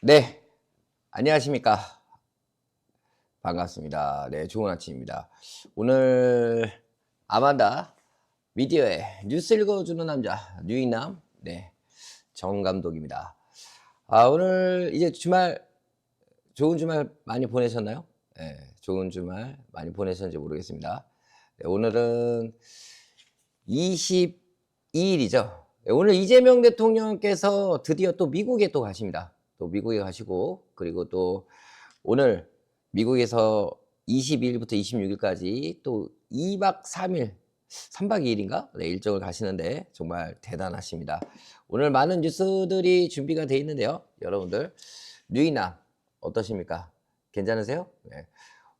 네, 안녕하십니까. 반갑습니다. 네, 좋은 아침입니다. 오늘 아만다 미디어의 뉴스 읽어주는 남자, 뉴이남, 네, 정 감독입니다. 오늘 이제 주말, 좋은 주말 많이 보내셨나요? 네, 좋은 주말 많이 보내셨는지 모르겠습니다. 네, 오늘은 22일이죠. 오늘 이재명 대통령께서 드디어 또 미국에 또 가십니다. 또 미국에 가시고, 그리고 또 오늘 미국에서 22일부터 26일까지 또 2박 3일, 3박 2일인가? 네, 일정을 가시는데 정말 대단하십니다. 오늘 많은 뉴스들이 준비가 되어 있는데요. 여러분들, 뉴이남 어떠십니까? 괜찮으세요? 네.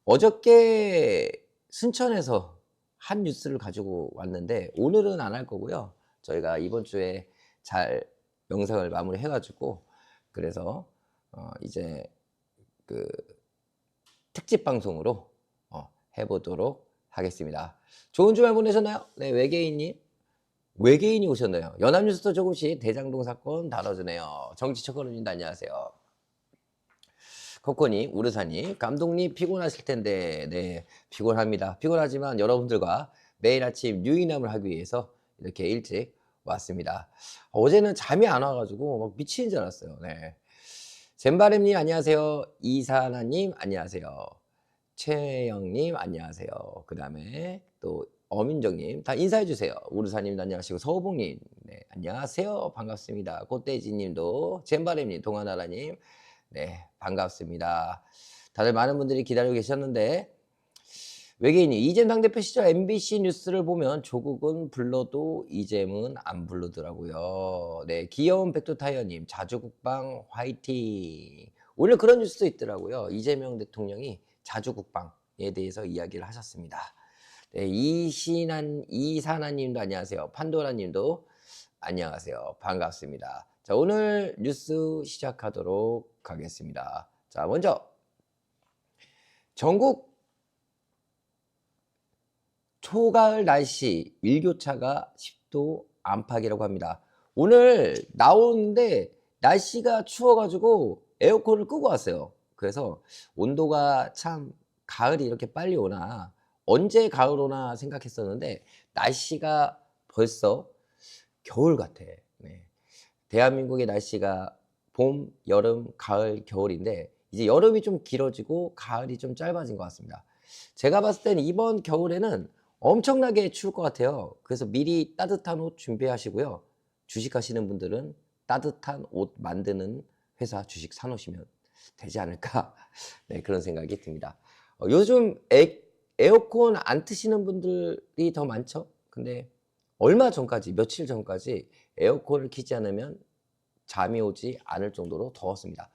어저께 순천에서 한 뉴스를 가지고 왔는데 오늘은 안 할 거고요. 저희가 이번 주에 잘 영상을 마무리해 가지고 그래서 이제 그 특집 방송으로 해보도록 하겠습니다. 좋은 주말 보내셨나요? 네, 외계인이 오셨네요. 연합뉴스도 조금씩 대장동 사건 다뤄주네요. 정치초코님도 안녕하세요. 코코님, 우르사님, 감독님 피곤하실 텐데, 네, 피곤합니다. 피곤하지만 여러분들과 매일 아침 뉴이남을 하기 위해서 이렇게 일찍 왔습니다. 어제는 잠이 안 와가지고 막 미치는 줄 알았어요. 네. 젠바렘님 안녕하세요. 이사나님 안녕하세요. 최영님 안녕하세요. 그 다음에 또 어민정님 다 인사해주세요. 우르사님도 안녕하시고 서우봉님 네, 안녕하세요. 반갑습니다. 꽃돼지님도 젠바렘님 동아나라님 네, 반갑습니다. 다들 많은 분들이 기다리고 계셨는데 외계인이 이재명 당대표 시절 MBC 뉴스를 보면 조국은 불러도 이재명은 안 부르더라고요. 네, 귀여운 백두타이어님 자주국방 화이팅. 오늘 그런 뉴스도 있더라고요. 이재명 대통령이 자주국방에 대해서 이야기를 하셨습니다. 네, 이사나님도 안녕하세요. 판도라님도 안녕하세요. 반갑습니다. 자, 오늘 뉴스 시작하도록 하겠습니다. 자, 먼저 전국 초가을 날씨 일교차가 10도 안팎이라고 합니다. 오늘 나오는데 날씨가 추워가지고 에어컨을 끄고 왔어요. 그래서 온도가 참 가을이 이렇게 빨리 오나 언제 가을 오나 생각했었는데 날씨가 벌써 겨울 같아. 네. 대한민국의 날씨가 봄, 여름, 가을, 겨울인데 이제 여름이 좀 길어지고 가을이 좀 짧아진 것 같습니다. 제가 봤을 때는 이번 겨울에는 엄청나게 추울 것 같아요. 그래서 미리 따뜻한 옷 준비하시고요. 주식하시는 분들은 따뜻한 옷 만드는 회사 주식 사놓으시면 되지 않을까 네, 그런 생각이 듭니다. 요즘 에어컨 안 트시는 분들이 더 많죠. 근데 얼마 전까지 며칠 전까지 에어컨을 켜지 않으면 잠이 오지 않을 정도로 더웠습니다.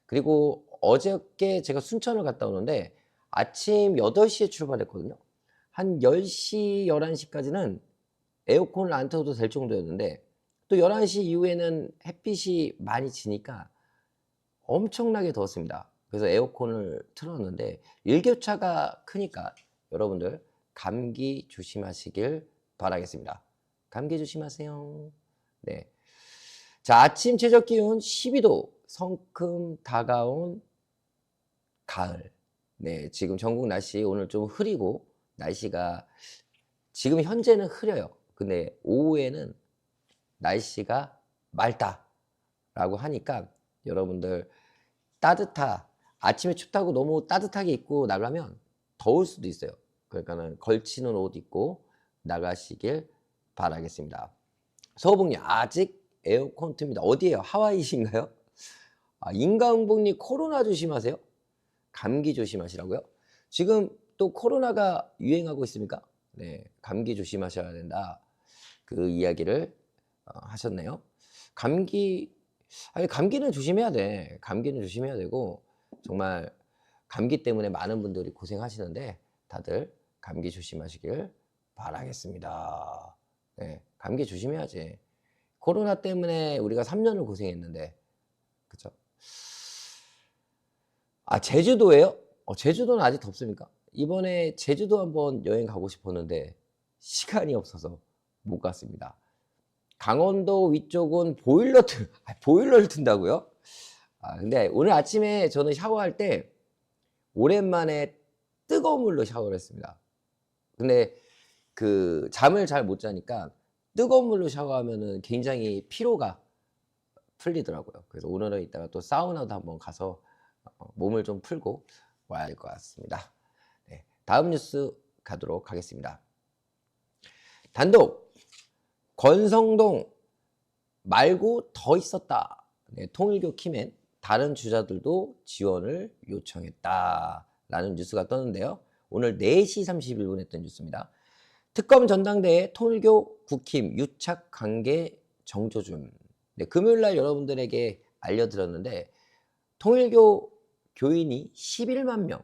그리고 어저께 제가 순천을 갔다 오는데 아침 8시에 출발했거든요. 한 10시, 11시까지는 에어컨을 안 틀어도 될 정도였는데 또 11시 이후에는 햇빛이 많이 지니까 엄청나게 더웠습니다. 그래서 에어컨을 틀었는데 일교차가 크니까 여러분들 감기 조심하시길 바라겠습니다. 감기 조심하세요. 네. 자, 아침 최저 기온 12도, 성큼 다가온 가을. 네, 지금 전국 날씨 오늘 좀 흐리고 날씨가 지금 현재는 흐려요. 근데 오후에는 날씨가 맑다라고 하니까 여러분들 아침에 춥다고 너무 따뜻하게 입고 나가면 더울 수도 있어요. 그러니까는 걸치는 옷 입고 나가시길 바라겠습니다. 서우봉님 아직 에어컨 틉니다. 어디에요? 하와이신가요? 인강봉님 코로나 조심하세요. 감기 조심하시라고요? 지금 또 코로나가 유행하고 있습니까? 네, 감기 조심하셔야 된다. 그 이야기를 하셨네요. 감기는 조심해야 돼. 감기는 조심해야 되고 정말 감기 때문에 많은 분들이 고생하시는데 다들 감기 조심하시길 바라겠습니다. 네, 감기 조심해야지. 코로나 때문에 우리가 3년을 고생했는데 그쵸? 제주도예요? 제주도는 아직 덥습니까? 이번에 제주도 한번 여행 가고 싶었는데 시간이 없어서 못 갔습니다. 강원도 위쪽은 보일러를 튼다고요? 근데 오늘 아침에 저는 샤워할 때 오랜만에 뜨거운 물로 샤워를 했습니다. 근데 그 잠을 잘 못 자니까 뜨거운 물로 샤워하면은 굉장히 피로가 풀리더라고요. 그래서 오늘은 이따가 또 사우나도 한번 가서 몸을 좀 풀고 와야 될 것 같습니다. 네, 다음 뉴스 가도록 하겠습니다. 단독 권성동 말고 더 있었다. 네, 통일교 키맨 다른 주자들도 지원을 요청했다라는 뉴스가 떴는데요. 오늘 4시 31분에 했던 뉴스입니다. 특검 전당대회 통일교 국힘 유착 관계 정조준. 네, 금요일날 여러분들에게 알려드렸는데 통일교 교인이 11만 명,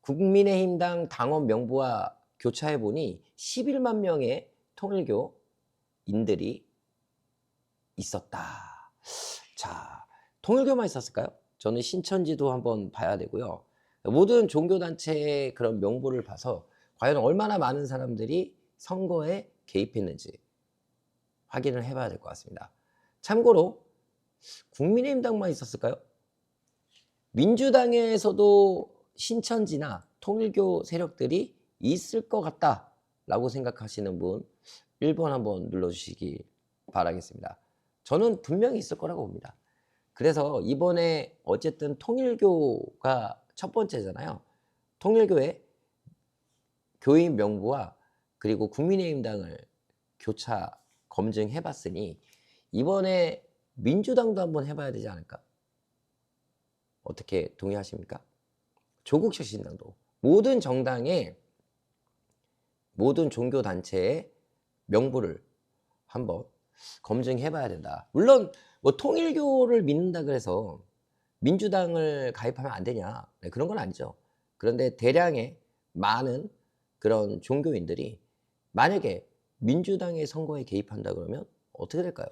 국민의힘당 당원 명부와 교차해보니 11만 명의 통일교인들이 있었다. 자, 통일교만 있었을까요? 저는 신천지도 한번 봐야 되고요. 모든 종교단체의 그런 명부를 봐서 과연 얼마나 많은 사람들이 선거에 개입했는지 확인을 해봐야 될 것 같습니다. 참고로 국민의힘당만 있었을까요? 민주당에서도 신천지나 통일교 세력들이 있을 것 같다라고 생각하시는 분 1번 한번 눌러주시기 바라겠습니다. 저는 분명히 있을 거라고 봅니다. 그래서 이번에 어쨌든 통일교가 첫 번째잖아요. 통일교의 교인 명부와 그리고 국민의힘당을 교차 검증해봤으니 이번에 민주당도 한번 해봐야 되지 않을까? 어떻게 동의하십니까? 조국혁 신당도 모든 정당의 모든 종교단체의 명부를 한번 검증해봐야 된다. 물론 뭐 통일교를 믿는다 그래서 민주당을 가입하면 안 되냐, 네, 그런 건 아니죠. 그런데 대량의 많은 그런 종교인들이 만약에 민주당의 선거에 개입한다 그러면 어떻게 될까요?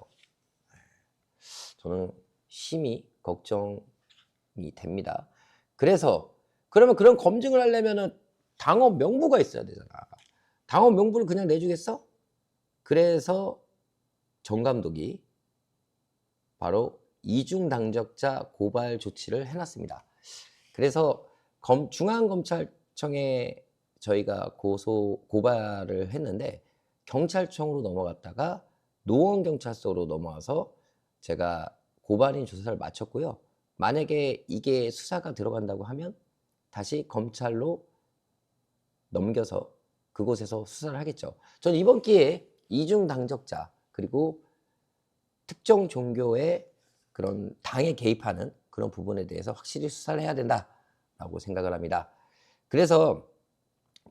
저는 심히 걱정이 됩니다. 그래서 그러면 그런 검증을 하려면은 당원 명부가 있어야 되잖아. 당원 명부를 그냥 내주겠어? 그래서 정 감독이 바로 이중당적자 고발 조치를 해놨습니다. 그래서 중앙검찰청에 저희가 고발을 했는데 경찰청으로 넘어갔다가 노원경찰서로 넘어와서 제가 고발인 조사를 마쳤고요. 만약에 이게 수사가 들어간다고 하면 다시 검찰로 넘겨서 그곳에서 수사를 하겠죠. 저는 이번 기회에 이중당적자 그리고 특정 종교의 그런 당에 개입하는 그런 부분에 대해서 확실히 수사를 해야 된다라고 생각을 합니다. 그래서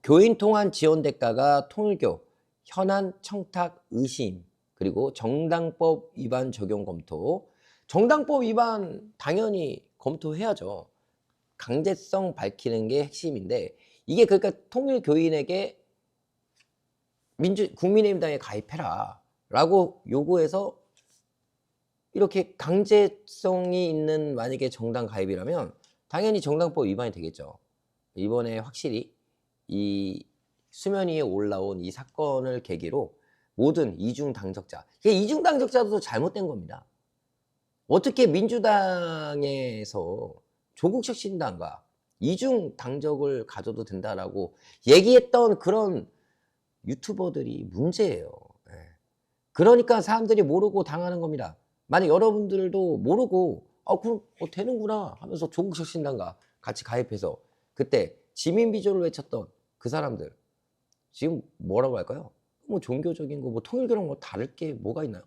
교인 통한 지원 대가가 통일교 현안 청탁 의심 그리고 정당법 위반 적용 검토. 정당법 위반 당연히 검토해야죠. 강제성 밝히는 게 핵심인데 이게 그러니까 통일교인에게 국민의힘당에 가입해라 라고 요구해서 이렇게 강제성이 있는 만약에 정당 가입이라면 당연히 정당법 위반이 되겠죠. 이번에 확실히 이 수면 위에 올라온 이 사건을 계기로 모든 이중당적자, 이중당적자도 잘못된 겁니다. 어떻게 민주당에서 조국혁 신당과 이중당적을 가져도 된다라고 얘기했던 그런 유튜버들이 문제예요. 그러니까 사람들이 모르고 당하는 겁니다. 만약 여러분들도 모르고 그럼 되는구나 하면서 조국혁 신당과 같이 가입해서 그때 지민비조를 외쳤던 그 사람들 지금 뭐라고 할까요? 뭐 종교적인 거 뭐 통일교랑 뭐 다를 게 뭐가 있나요?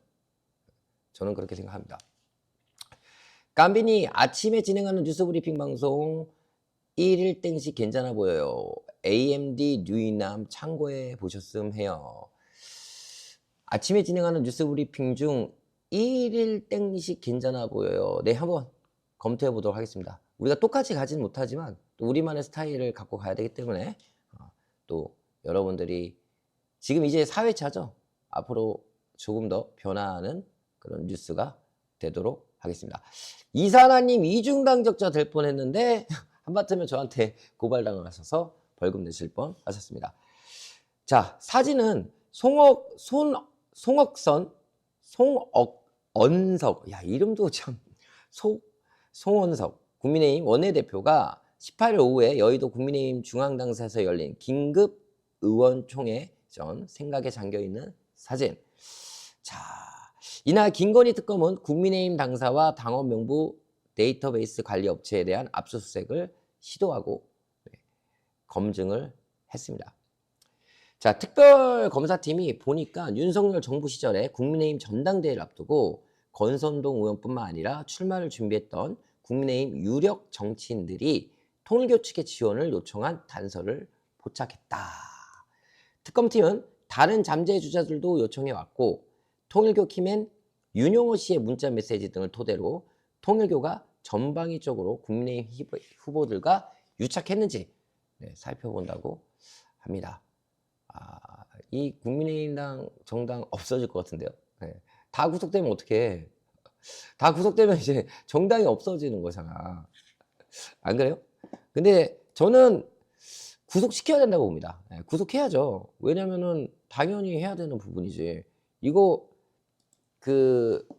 저는 그렇게 생각합니다. 깜빈이 아침에 진행하는 뉴스 브리핑 방송 1일 땡식 괜찮아 보여요. AMD 뉴이남 참고해 보셨음 해요. 아침에 진행하는 뉴스 브리핑 중 1일 땡식 괜찮아 보여요. 네, 한번 검토해 보도록 하겠습니다. 우리가 똑같이 가지는 못하지만 또 우리만의 스타일을 갖고 가야 되기 때문에 또 여러분들이 지금 이제 4회차죠. 앞으로 조금 더 변화하는 그런 뉴스가 되도록 하겠습니다. 이사나님 이중당적자 될 뻔했는데 한바탕면 저한테 고발당을 하셔서 벌금 내실 뻔 하셨습니다. 자, 사진은 송억선, 송억언석. 야, 이름도 참 송원석 국민의힘 원내대표가 18일 오후에 여의도 국민의힘 중앙당사에서 열린 긴급 의원총회 전 생각에 잠겨있는 사진. 자, 이날 김건희 특검은 국민의힘 당사와 당원 명부 데이터베이스 관리 업체에 대한 압수수색을 시도하고 검증을 했습니다. 자, 특별검사팀이 보니까 윤석열 정부 시절에 국민의힘 전당대회를 앞두고 권선동 의원뿐만 아니라 출마를 준비했던 국민의힘 유력 정치인들이 통일교 측의 지원을 요청한 단서를 포착했다. 특검팀은 다른 잠재 주자들도 요청해왔고 통일교 키맨 윤용호 씨의 문자 메시지 등을 토대로 통일교가 전방위적으로 국민의힘 후보들과 유착했는지 살펴본다고 합니다. 이 국민의힘당 정당 없어질 것 같은데요. 다 구속되면 어떡해. 다 구속되면 이제 정당이 없어지는 거잖아. 안 그래요? 근데 저는 구속시켜야 된다고 봅니다. 구속해야죠. 왜냐면은 당연히 해야 되는 부분이지. 이거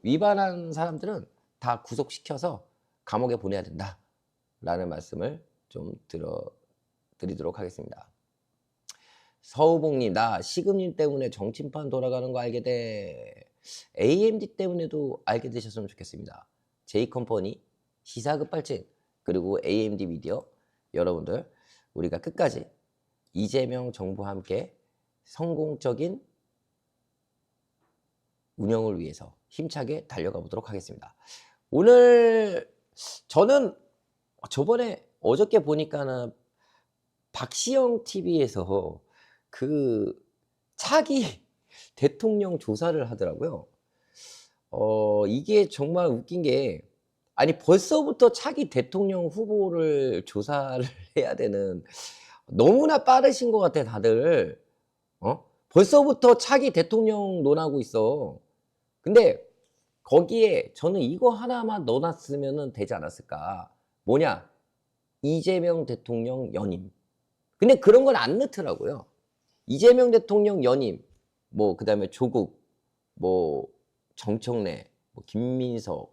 위반한 사람들은 다 구속시켜서 감옥에 보내야 된다. 라는 말씀을 좀 드리도록 하겠습니다. 서우봉님, 나 시금님 때문에 정치판 돌아가는 거 알게 돼. AMD 때문에도 알게 되셨으면 좋겠습니다. J컴퍼니, 시사급발진, 그리고 AMD 미디어, 여러분들 우리가 끝까지 이재명 정부와 함께 성공적인 운영을 위해서 힘차게 달려가 보도록 하겠습니다. 오늘 저는 어저께 보니까는 박시영 TV에서 차기 대통령 조사를 하더라고요. 이게 정말 웃긴 게, 아니 벌써부터 차기 대통령 후보를 조사를 해야 되는, 너무나 빠르신 것 같아 다들. 벌써부터 차기 대통령 논하고 있어. 근데 거기에 저는 이거 하나만 넣어놨으면 되지 않았을까. 뭐냐, 이재명 대통령 연임. 근데 그런 건 안 넣더라고요. 이재명 대통령 연임, 그 다음에 조국, 정청래, 김민석,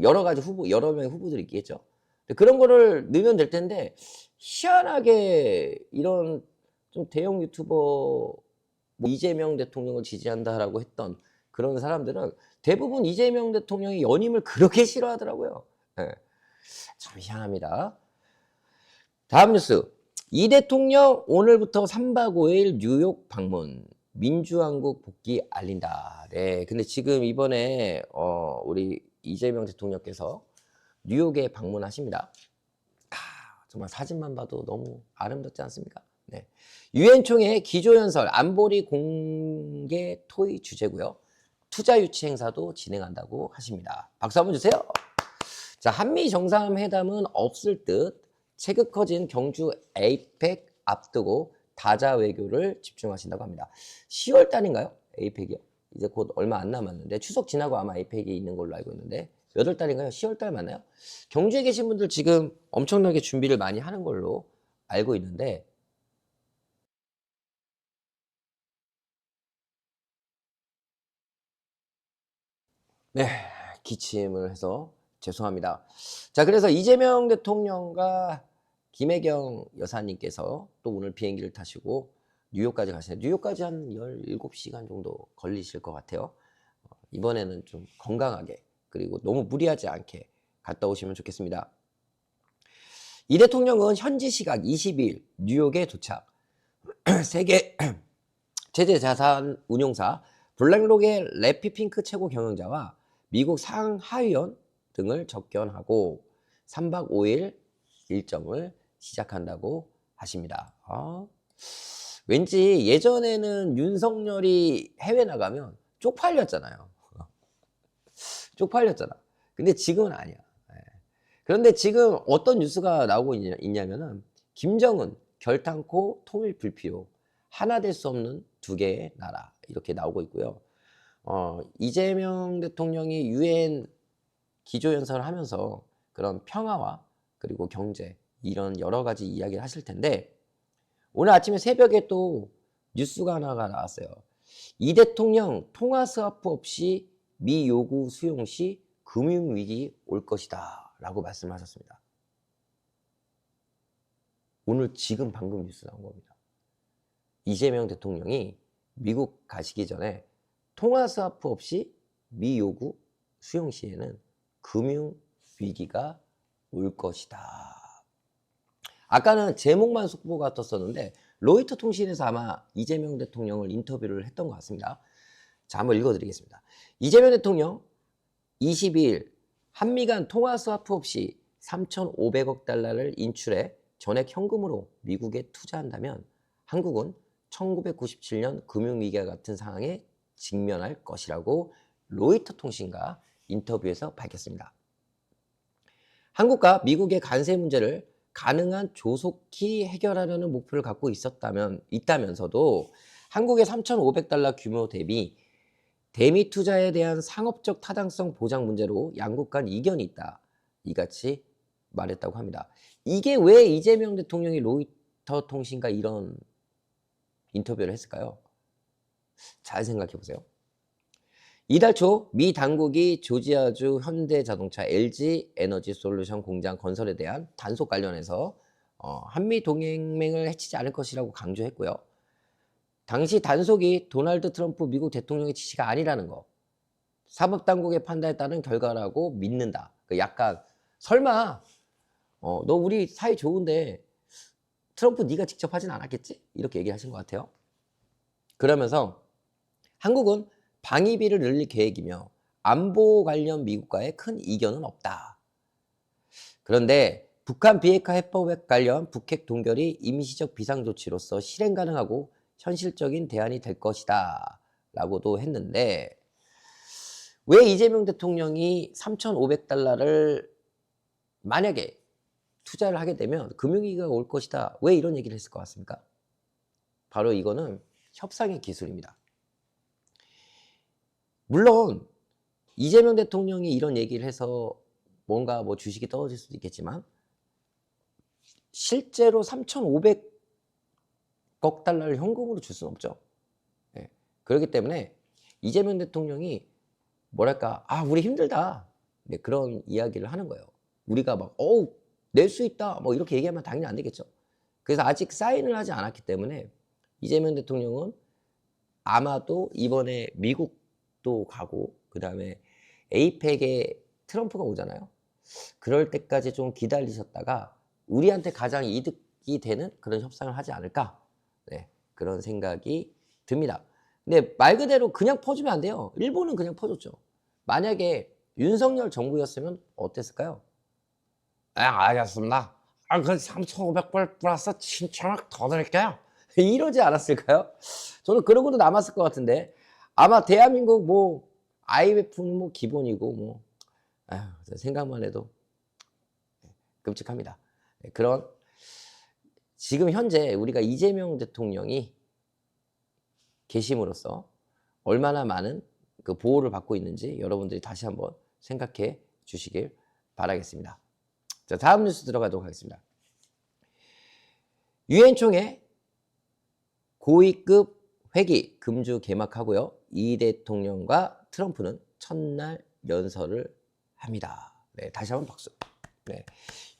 여러 가지 여러 명의 후보들이 있겠죠. 그런 거를 넣으면 될 텐데, 희한하게 이런 좀 대형 유튜버, 이재명 대통령을 지지한다라고 했던 그런 사람들은 대부분 이재명 대통령의 연임을 그렇게 싫어하더라고요. 참 희한합니다. 다음 뉴스. 이 대통령 오늘부터 3박 5일 뉴욕 방문. 민주왕국 복귀 알린다. 네, 근데 지금 이번에 우리 이재명 대통령께서 뉴욕에 방문하십니다. 정말 사진만 봐도 너무 아름답지 않습니까? 네. 유엔 총회 기조연설 안보리 공개 토의 주제고요. 투자 유치 행사도 진행한다고 하십니다. 박수 한번 주세요. 자, 한미 정상회담은 없을 듯 체급커진 경주 에이펙 앞두고 다자 외교를 집중하신다고 합니다. 10월 달인가요? 에이펙이요? 이제 곧 얼마 안 남았는데 추석 지나고 아마 에이펙이 있는 걸로 알고 있는데 몇 월 달인가요? 10월 달 맞나요? 경주에 계신 분들 지금 엄청나게 준비를 많이 하는 걸로 알고 있는데 네, 기침을 해서 죄송합니다. 자, 그래서 이재명 대통령과 김혜경 여사님께서 또 오늘 비행기를 타시고 뉴욕까지 가시네요. 뉴욕까지 한 17시간 정도 걸리실 것 같아요. 이번에는 좀 건강하게 그리고 너무 무리하지 않게 갔다 오시면 좋겠습니다. 이 대통령은 현지 시각 20일 뉴욕에 도착. 세계 최대 자산 운용사 블랙록의 래피핑크 최고 경영자와 미국 상하위원 등을 접견하고 3박 5일 일정을 시작한다고 하십니다. 왠지 예전에는 윤석열이 해외 나가면 쪽팔렸잖아요. 쪽팔렸잖아. 근데 지금은 아니야. 그런데 지금 어떤 뉴스가 나오고 있냐면은 김정은 결탄코 통일 불필요 하나 될 수 없는 두 개의 나라 이렇게 나오고 있고요. 이재명 대통령이 유엔 기조연설을 하면서 그런 평화와 그리고 경제 이런 여러 가지 이야기를 하실 텐데 오늘 아침에 새벽에 또 뉴스가 하나가 나왔어요. 이 대통령 통화 스와프 없이 미 요구 수용 시 금융위기 올 것이다 라고 말씀하셨습니다. 오늘 지금 방금 뉴스 나온 겁니다. 이재명 대통령이 미국 가시기 전에 통화 스와프 없이 미 요구 수용 시에는 금융위기가 올 것이다. 아까는 제목만 속보가 떴었는데 로이터 통신에서 아마 이재명 대통령을 인터뷰를 했던 것 같습니다. 자, 한번 읽어드리겠습니다. 이재명 대통령 22일 한미 간 통화 스와프 없이 3,500억 달러를 인출해 전액 현금으로 미국에 투자한다면 한국은 1997년 금융위기와 같은 상황에 직면할 것이라고 로이터 통신과 인터뷰에서 밝혔습니다. 한국과 미국의 관세 문제를 가능한 조속히 해결하려는 목표를 갖고 있다면서도 한국의 3,500달러 규모 대비 대미 투자에 대한 상업적 타당성 보장 문제로 양국 간 이견이 있다. 이같이 말했다고 합니다. 이게 왜 이재명 대통령이 로이터 통신과 이런 인터뷰를 했을까요? 잘 생각해 보세요. 이달 초 미 당국이 조지아주 현대자동차 LG 에너지 솔루션 공장 건설에 대한 단속 관련해서 한미 동맹을 해치지 않을 것이라고 강조했고요. 당시 단속이 도널드 트럼프 미국 대통령의 지시가 아니라는 거, 사법당국의 판단에 따른 결과라고 믿는다. 약간 설마 너 우리 사이 좋은데 트럼프 네가 직접 하진 않았겠지? 이렇게 얘기하신 것 같아요. 그러면서 한국은 방위비를 늘릴 계획이며 안보 관련 미국과의 큰 이견은 없다. 그런데 북한 비핵화 해법 관련 북핵 동결이 임시적 비상조치로서 실행 가능하고 현실적인 대안이 될 것이다 라고도 했는데 왜 이재명 대통령이 3,500달러를 만약에 투자를 하게 되면 금융위기가 올 것이다. 왜 이런 얘기를 했을 것 같습니까? 바로 이거는 협상의 기술입니다. 물론 이재명 대통령이 이런 얘기를 해서 뭔가 뭐 주식이 떨어질 수도 있겠지만 실제로 3,500억 달러를 현금으로 줄 수는 없죠. 네. 그렇기 때문에 이재명 대통령이 뭐랄까 우리 힘들다. 네, 그런 이야기를 하는 거예요. 우리가 막 낼 수 있다 뭐 이렇게 얘기하면 당연히 안 되겠죠. 그래서 아직 사인을 하지 않았기 때문에 이재명 대통령은 아마도 이번에 미국도 가고 그 다음에 에이펙에 트럼프가 오잖아요. 그럴 때까지 좀 기다리셨다가 우리한테 가장 이득이 되는 그런 협상을 하지 않을까, 네, 그런 생각이 듭니다. 근데 말 그대로 그냥 퍼주면 안 돼요. 일본은 그냥 퍼줬죠. 만약에 윤석열 정부였으면 어땠을까요? 알겠습니다. 그 3,500불 플러스 7,000원 더 드릴게요. 이러지 않았을까요? 저는 그러고도 남았을 것 같은데 아마 대한민국 뭐 IMF는 뭐 기본이고 뭐 생각만 해도 끔찍합니다. 그런 지금 현재 우리가 이재명 대통령이 계심으로써 얼마나 많은 그 보호를 받고 있는지 여러분들이 다시 한번 생각해 주시길 바라겠습니다. 자, 다음 뉴스 들어가도록 하겠습니다. 유엔 총회 고위급 회기 금주 개막하고요. 이 대통령과 트럼프는 첫날 연설을 합니다. 네, 다시 한번 박수. 네.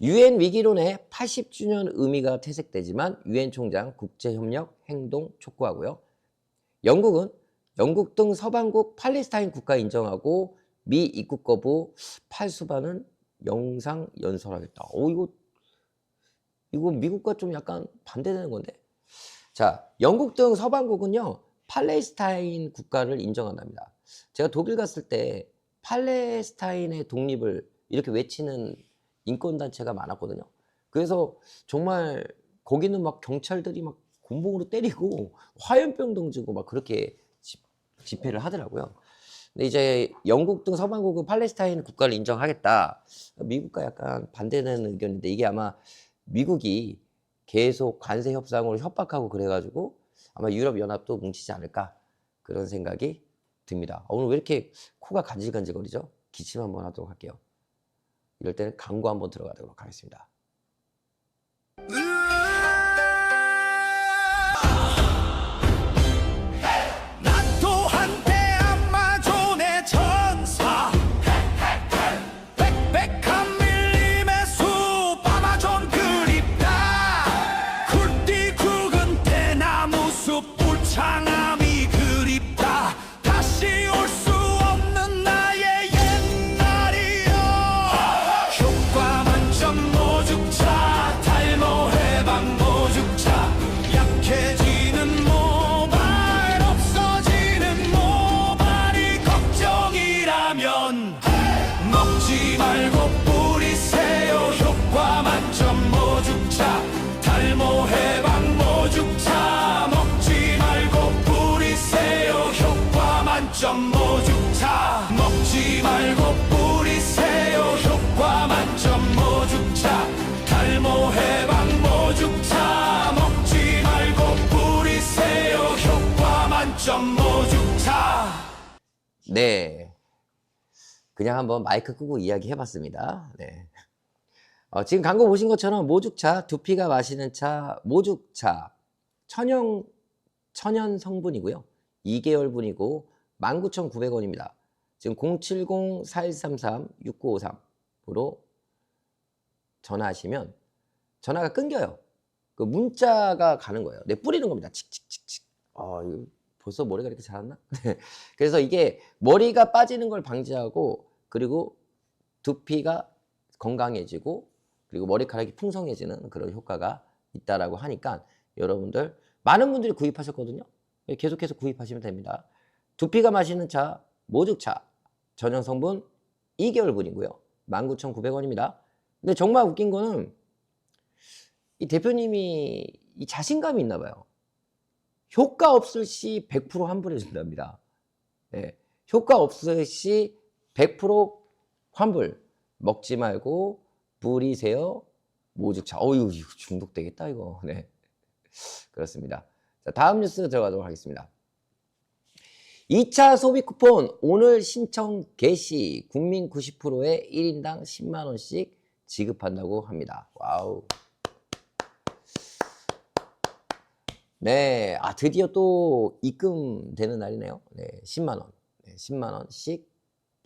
유엔 위기론의 80주년 의미가 퇴색되지만 유엔 총장 국제협력 행동 촉구하고요. 영국은 영국 등 서방국 팔레스타인 국가 인정하고 미 입국 거부 팔수반은 영상 연설하겠다. 이거 미국과 좀 약간 반대되는 건데. 자, 영국 등 서방국은요 팔레스타인 국가를 인정한답니다. 제가 독일 갔을 때 팔레스타인의 독립을 이렇게 외치는 인권단체가 많았거든요. 그래서 정말 거기는 막 경찰들이 막 곤봉으로 때리고 화염병 던지고 막 그렇게 집회를 하더라고요. 근데 이제 영국 등 서방국은 팔레스타인 국가를 인정하겠다. 미국과 약간 반대되는 의견인데 이게 아마 미국이 계속 관세 협상으로 협박하고 그래가지고 아마 유럽연합도 뭉치지 않을까 그런 생각이 듭니다. 오늘 왜 이렇게 코가 간질간질거리죠? 기침 한번 하도록 할게요. 이럴 때는 광고 한번 들어가도록 하겠습니다. 난 또한 대한마존의 전사 만점 모죽차 탈모 해방 모죽차 먹지 말고 뿌리세요 효과 만점 모죽차 먹지 말고 뿌리세요 효과 만점 모죽차 탈모 해방 모죽차 먹지 말고 뿌리세요 효과 만점 모죽차. 네. 그냥 한번 마이크 끄고 이야기 해봤습니다. 네. 지금 광고 보신 것처럼 모죽차, 두피가 마시는 차, 모죽차, 천연 성분이고요. 2개월분이고 19,900원입니다. 지금 070-4133-6953으로 전화하시면 전화가 끊겨요. 그 문자가 가는 거예요. 네, 뿌리는 겁니다. 칙칙칙칙. 이거 벌써 머리가 이렇게 자랐나? 그래서 이게 머리가 빠지는 걸 방지하고, 그리고 두피가 건강해지고, 그리고 머리카락이 풍성해지는 그런 효과가 있다라고 하니까 여러분들 많은 분들이 구입하셨거든요. 계속해서 구입하시면 됩니다. 두피가 마시는 차, 모죽차, 전용 성분 2개월분이고요. 19,900원입니다. 근데 정말 웃긴 거는 이 대표님이 이 자신감이 있나 봐요. 효과 없을 시 100% 환불해 준답니다. 네. 효과 없을 시 100% 환불. 먹지 말고 뿌리세요. 모죽차. 이거 중독되겠다 이거. 네. 그렇습니다. 자, 다음 뉴스 들어가도록 하겠습니다. 2차 소비 쿠폰 오늘 신청 개시. 국민 90%에 1인당 10만 원씩 지급한다고 합니다. 와우. 네, 드디어 또 입금되는 날이네요. 네, 10만 원. 네, 10만 원씩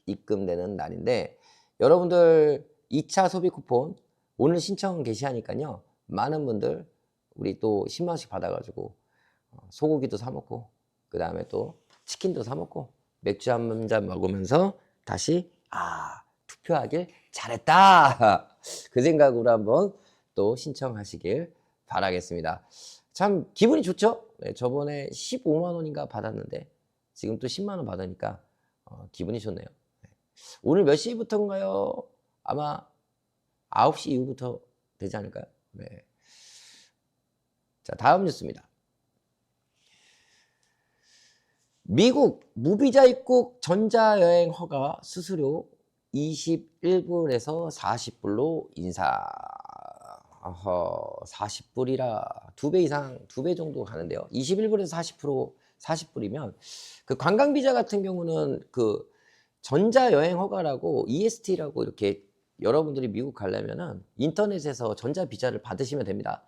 입금되는 날인데, 여러분들 2차 소비 쿠폰 오늘 신청 개시하니까요. 많은 분들 우리 또 10만 원씩 받아가지고 소고기도 사 먹고, 그 다음에 또 치킨도 사 먹고, 맥주 한 잔 먹으면서 다시 투표하길 잘했다. 그 생각으로 한번 또 신청하시길 바라겠습니다. 참 기분이 좋죠? 네, 저번에 15만 원인가 받았는데 지금 또 10만 원 받으니까 기분이 좋네요. 네. 오늘 몇 시부터인가요? 아마 9시 이후부터 되지 않을까요? 네. 자, 다음 뉴스입니다. 미국 무비자 입국 전자여행 허가 수수료 21불에서 40불로 인사. 40불이라 2배 이상, 2배 정도 가는데요. 21불에서 40불이면 그 관광비자 같은 경우는 그 전자여행 허가라고 EST라고 이렇게 여러분들이 미국 가려면은 인터넷에서 전자비자를 받으시면 됩니다.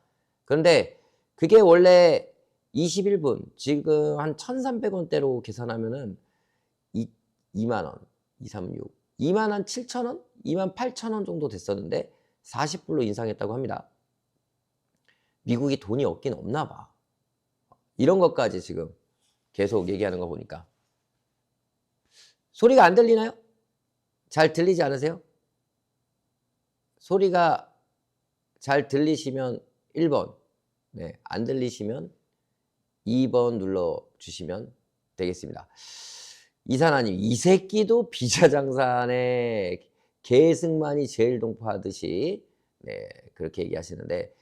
그런데 그게 원래 21분, 지금 한 1,300원대로 계산하면은 2만 원, 236, 2만 한 7천 원, 2만 8천 원 정도 됐었는데 40불로 인상했다고 합니다. 미국이 돈이 없긴 없나 봐. 이런 것까지 지금 계속 얘기하는 거 보니까. 소리가 안 들리나요? 잘 들리지 않으세요? 소리가 잘 들리시면 1번, 네, 안 들리시면 2번 눌러주시면 되겠습니다. 이사나님, 이 새끼도 비자 장사하네. 계승만이 제일 동파하듯이, 네, 그렇게 얘기하시는데,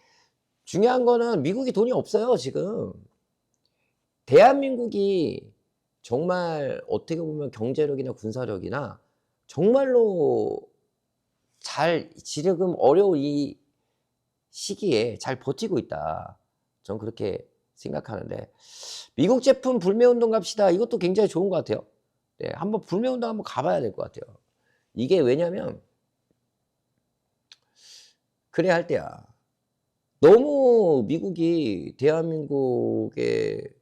중요한 거는 미국이 돈이 없어요. 지금 대한민국이 정말 어떻게 보면 경제력이나 군사력이나 정말로 잘 지금 어려운 이 시기에 잘 버티고 있다. 전 그렇게 생각하는데, 미국 제품 불매운동 갑시다. 이것도 굉장히 좋은 것 같아요. 네, 한번 불매운동 한번 가봐야 될 것 같아요. 이게 왜냐면 그래야 할 때야. 너무 미국이 대한민국의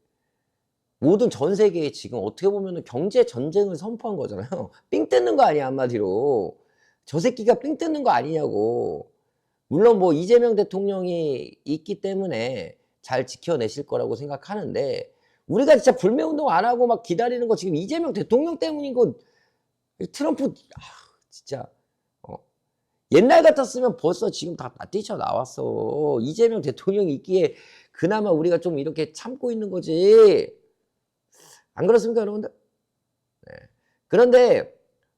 모든 전 세계에 지금 어떻게 보면 경제 전쟁을 선포한 거잖아요. 삥 뜯는 거 아니야, 한마디로. 저 새끼가 삥 뜯는 거 아니냐고. 물론 뭐 이재명 대통령이 있기 때문에 잘 지켜내실 거라고 생각하는데, 우리가 진짜 불매운동 안 하고 막 기다리는 거 지금 이재명 대통령 때문인 거. 트럼프 진짜 옛날 같았으면 벌써 지금 다 뛰쳐나왔어. 이재명 대통령이 있기에 그나마 우리가 좀 이렇게 참고 있는 거지. 안 그렇습니까, 여러분들? 네. 그런데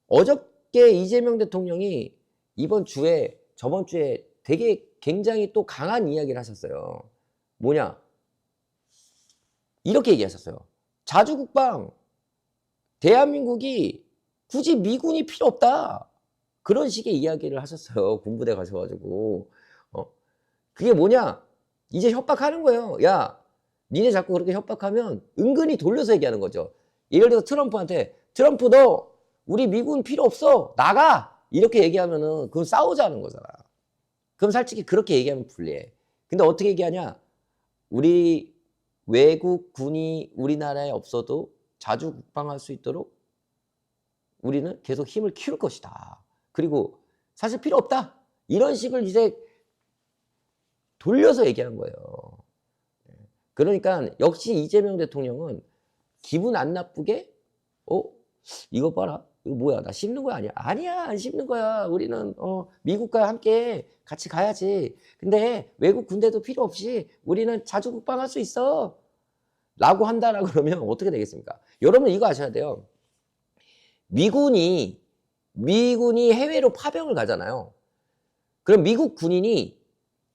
어저께 이재명 대통령이 저번 주에 되게 굉장히 또 강한 이야기를 하셨어요. 뭐냐? 이렇게 얘기하셨어요. 자주국방, 대한민국이 굳이 미군이 필요 없다. 그런 식의 이야기를 하셨어요. 군부대 가셔가지고. 그게 뭐냐? 이제 협박하는 거예요. 야, 니네 자꾸 그렇게 협박하면 은근히 돌려서 얘기하는 거죠. 예를 들어서 트럼프한테, 트럼프 너 우리 미군 필요 없어. 나가! 이렇게 얘기하면은 그건 싸우자는 거잖아. 그럼 솔직히 그렇게 얘기하면 불리해. 근데 어떻게 얘기하냐? 우리 외국 군이 우리나라에 없어도 자주 국방할 수 있도록 우리는 계속 힘을 키울 것이다. 그리고 사실 필요 없다. 이런 식을 이제 돌려서 얘기한 거예요. 그러니까 역시 이재명 대통령은 기분 안 나쁘게 이거 봐라. 이거 뭐야? 나 씹는 거야? 아니야? 아니야, 안 씹는 거야. 우리는 미국과 함께 같이 가야지. 근데 외국 군대도 필요 없이 우리는 자주 국방할 수 있어. 라고 한다라고 그러면 어떻게 되겠습니까? 여러분 이거 아셔야 돼요. 미군이 해외로 파병을 가잖아요. 그럼 미국 군인이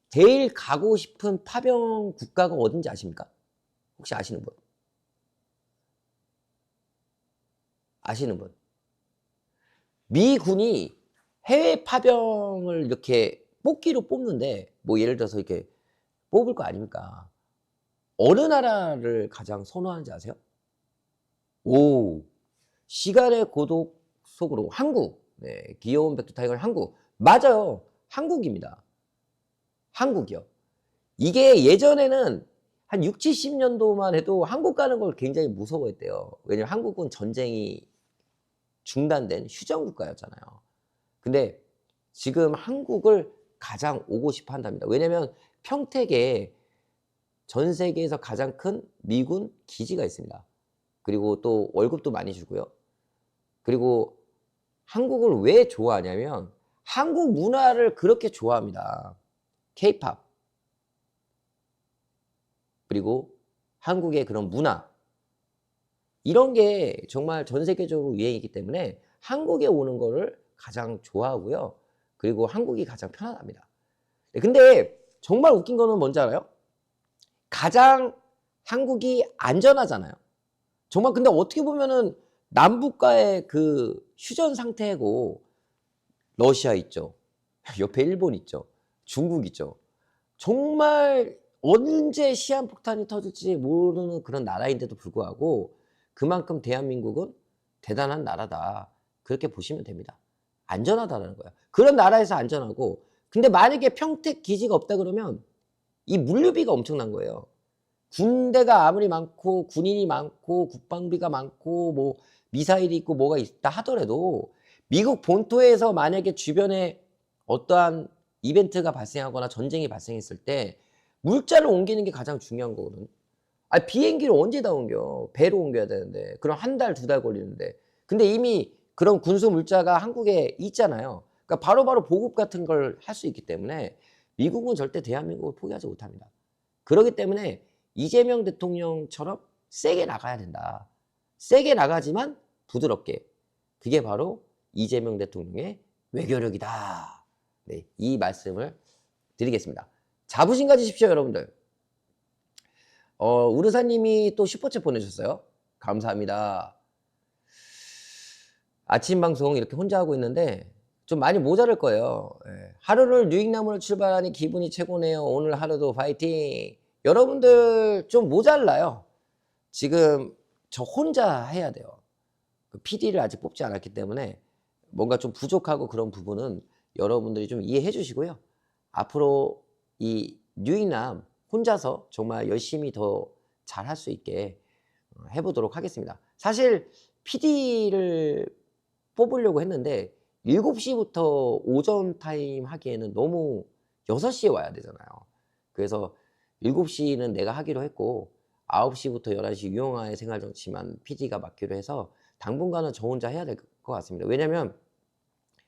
제일 가고 싶은 파병 국가가 어딘지 아십니까? 혹시 아시는 분? 아시는 분? 미군이 해외 파병을 이렇게 뽑기로 뽑는데 뭐 예를 들어서 이렇게 뽑을 거 아닙니까? 어느 나라를 가장 선호하는지 아세요? 오, 시간의 고독 속으로 한국. 네, 귀여운 백두타이거는 한국. 맞아요. 한국입니다. 한국이요. 이게 예전에는 한 6, 70년도만 해도 한국 가는 걸 굉장히 무서워했대요. 왜냐면 한국은 전쟁이 중단된 휴전국가였잖아요. 근데 지금 한국을 가장 오고 싶어 한답니다. 왜냐면 평택에 전 세계에서 가장 큰 미군 기지가 있습니다. 그리고 또 월급도 많이 주고요. 그리고 한국을 왜 좋아하냐면 한국 문화를 그렇게 좋아합니다. K-팝. 그리고 한국의 그런 문화. 이런 게 정말 전 세계적으로 유행이기 때문에 한국에 오는 거를 가장 좋아하고요. 그리고 한국이 가장 편안합니다. 근데 정말 웃긴 거는 뭔지 알아요? 가장 한국이 안전하잖아요. 정말 근데 어떻게 보면은 남북과의 그 휴전 상태고 러시아 있죠. 옆에 일본 있죠. 중국 있죠. 정말 언제 시한폭탄이 터질지 모르는 그런 나라인데도 불구하고 그만큼 대한민국은 대단한 나라다. 그렇게 보시면 됩니다. 안전하다는 거야. 그런 나라에서 안전하고 근데 만약에 평택 기지가 없다 그러면 이 물류비가 엄청난 거예요. 군대가 아무리 많고 군인이 많고 국방비가 많고 뭐 미사일이 있고 뭐가 있다 하더라도 미국 본토에서 만약에 주변에 어떠한 이벤트가 발생하거나 전쟁이 발생했을 때 물자를 옮기는 게 가장 중요한 거거든. 비행기를 언제 다 옮겨? 배로 옮겨야 되는데 그럼 한 달, 2달 걸리는데 근데 이미 그런 군수 물자가 한국에 있잖아요. 그러니까 바로바로 보급 같은 걸 할 수 있기 때문에 미국은 절대 대한민국을 포기하지 못합니다. 그렇기 때문에 이재명 대통령처럼 세게 나가야 된다. 세게 나가지만 부드럽게. 그게 바로 이재명 대통령의 외교력이다. 네, 이 말씀을 드리겠습니다. 자부심 가지십시오, 여러분들. 우르사님이 또 슈퍼챗 보내주셨어요. 감사합니다. 아침 방송 이렇게 혼자 하고 있는데 좀 많이 모자랄 거예요. 예. 하루를 유익남으로 출발하니 기분이 최고네요. 오늘 하루도 파이팅. 여러분들 좀 모자라요. 지금 저 혼자 해야 돼요. PD를 아직 뽑지 않았기 때문에 뭔가 좀 부족하고 그런 부분은 여러분들이 좀 이해해 주시고요. 앞으로 이 유익남 혼자서 정말 열심히 더 잘 할 수 있게 해보도록 하겠습니다. 사실 PD를 뽑으려고 했는데 7시부터 오전 타임 하기에는 너무 6시에 와야 되잖아요. 그래서 7시는 내가 하기로 했고 9시부터 11시 유영아의 생활정치만 PD가 맡기로 해서 당분간은 저 혼자 해야 될 것 같습니다. 왜냐면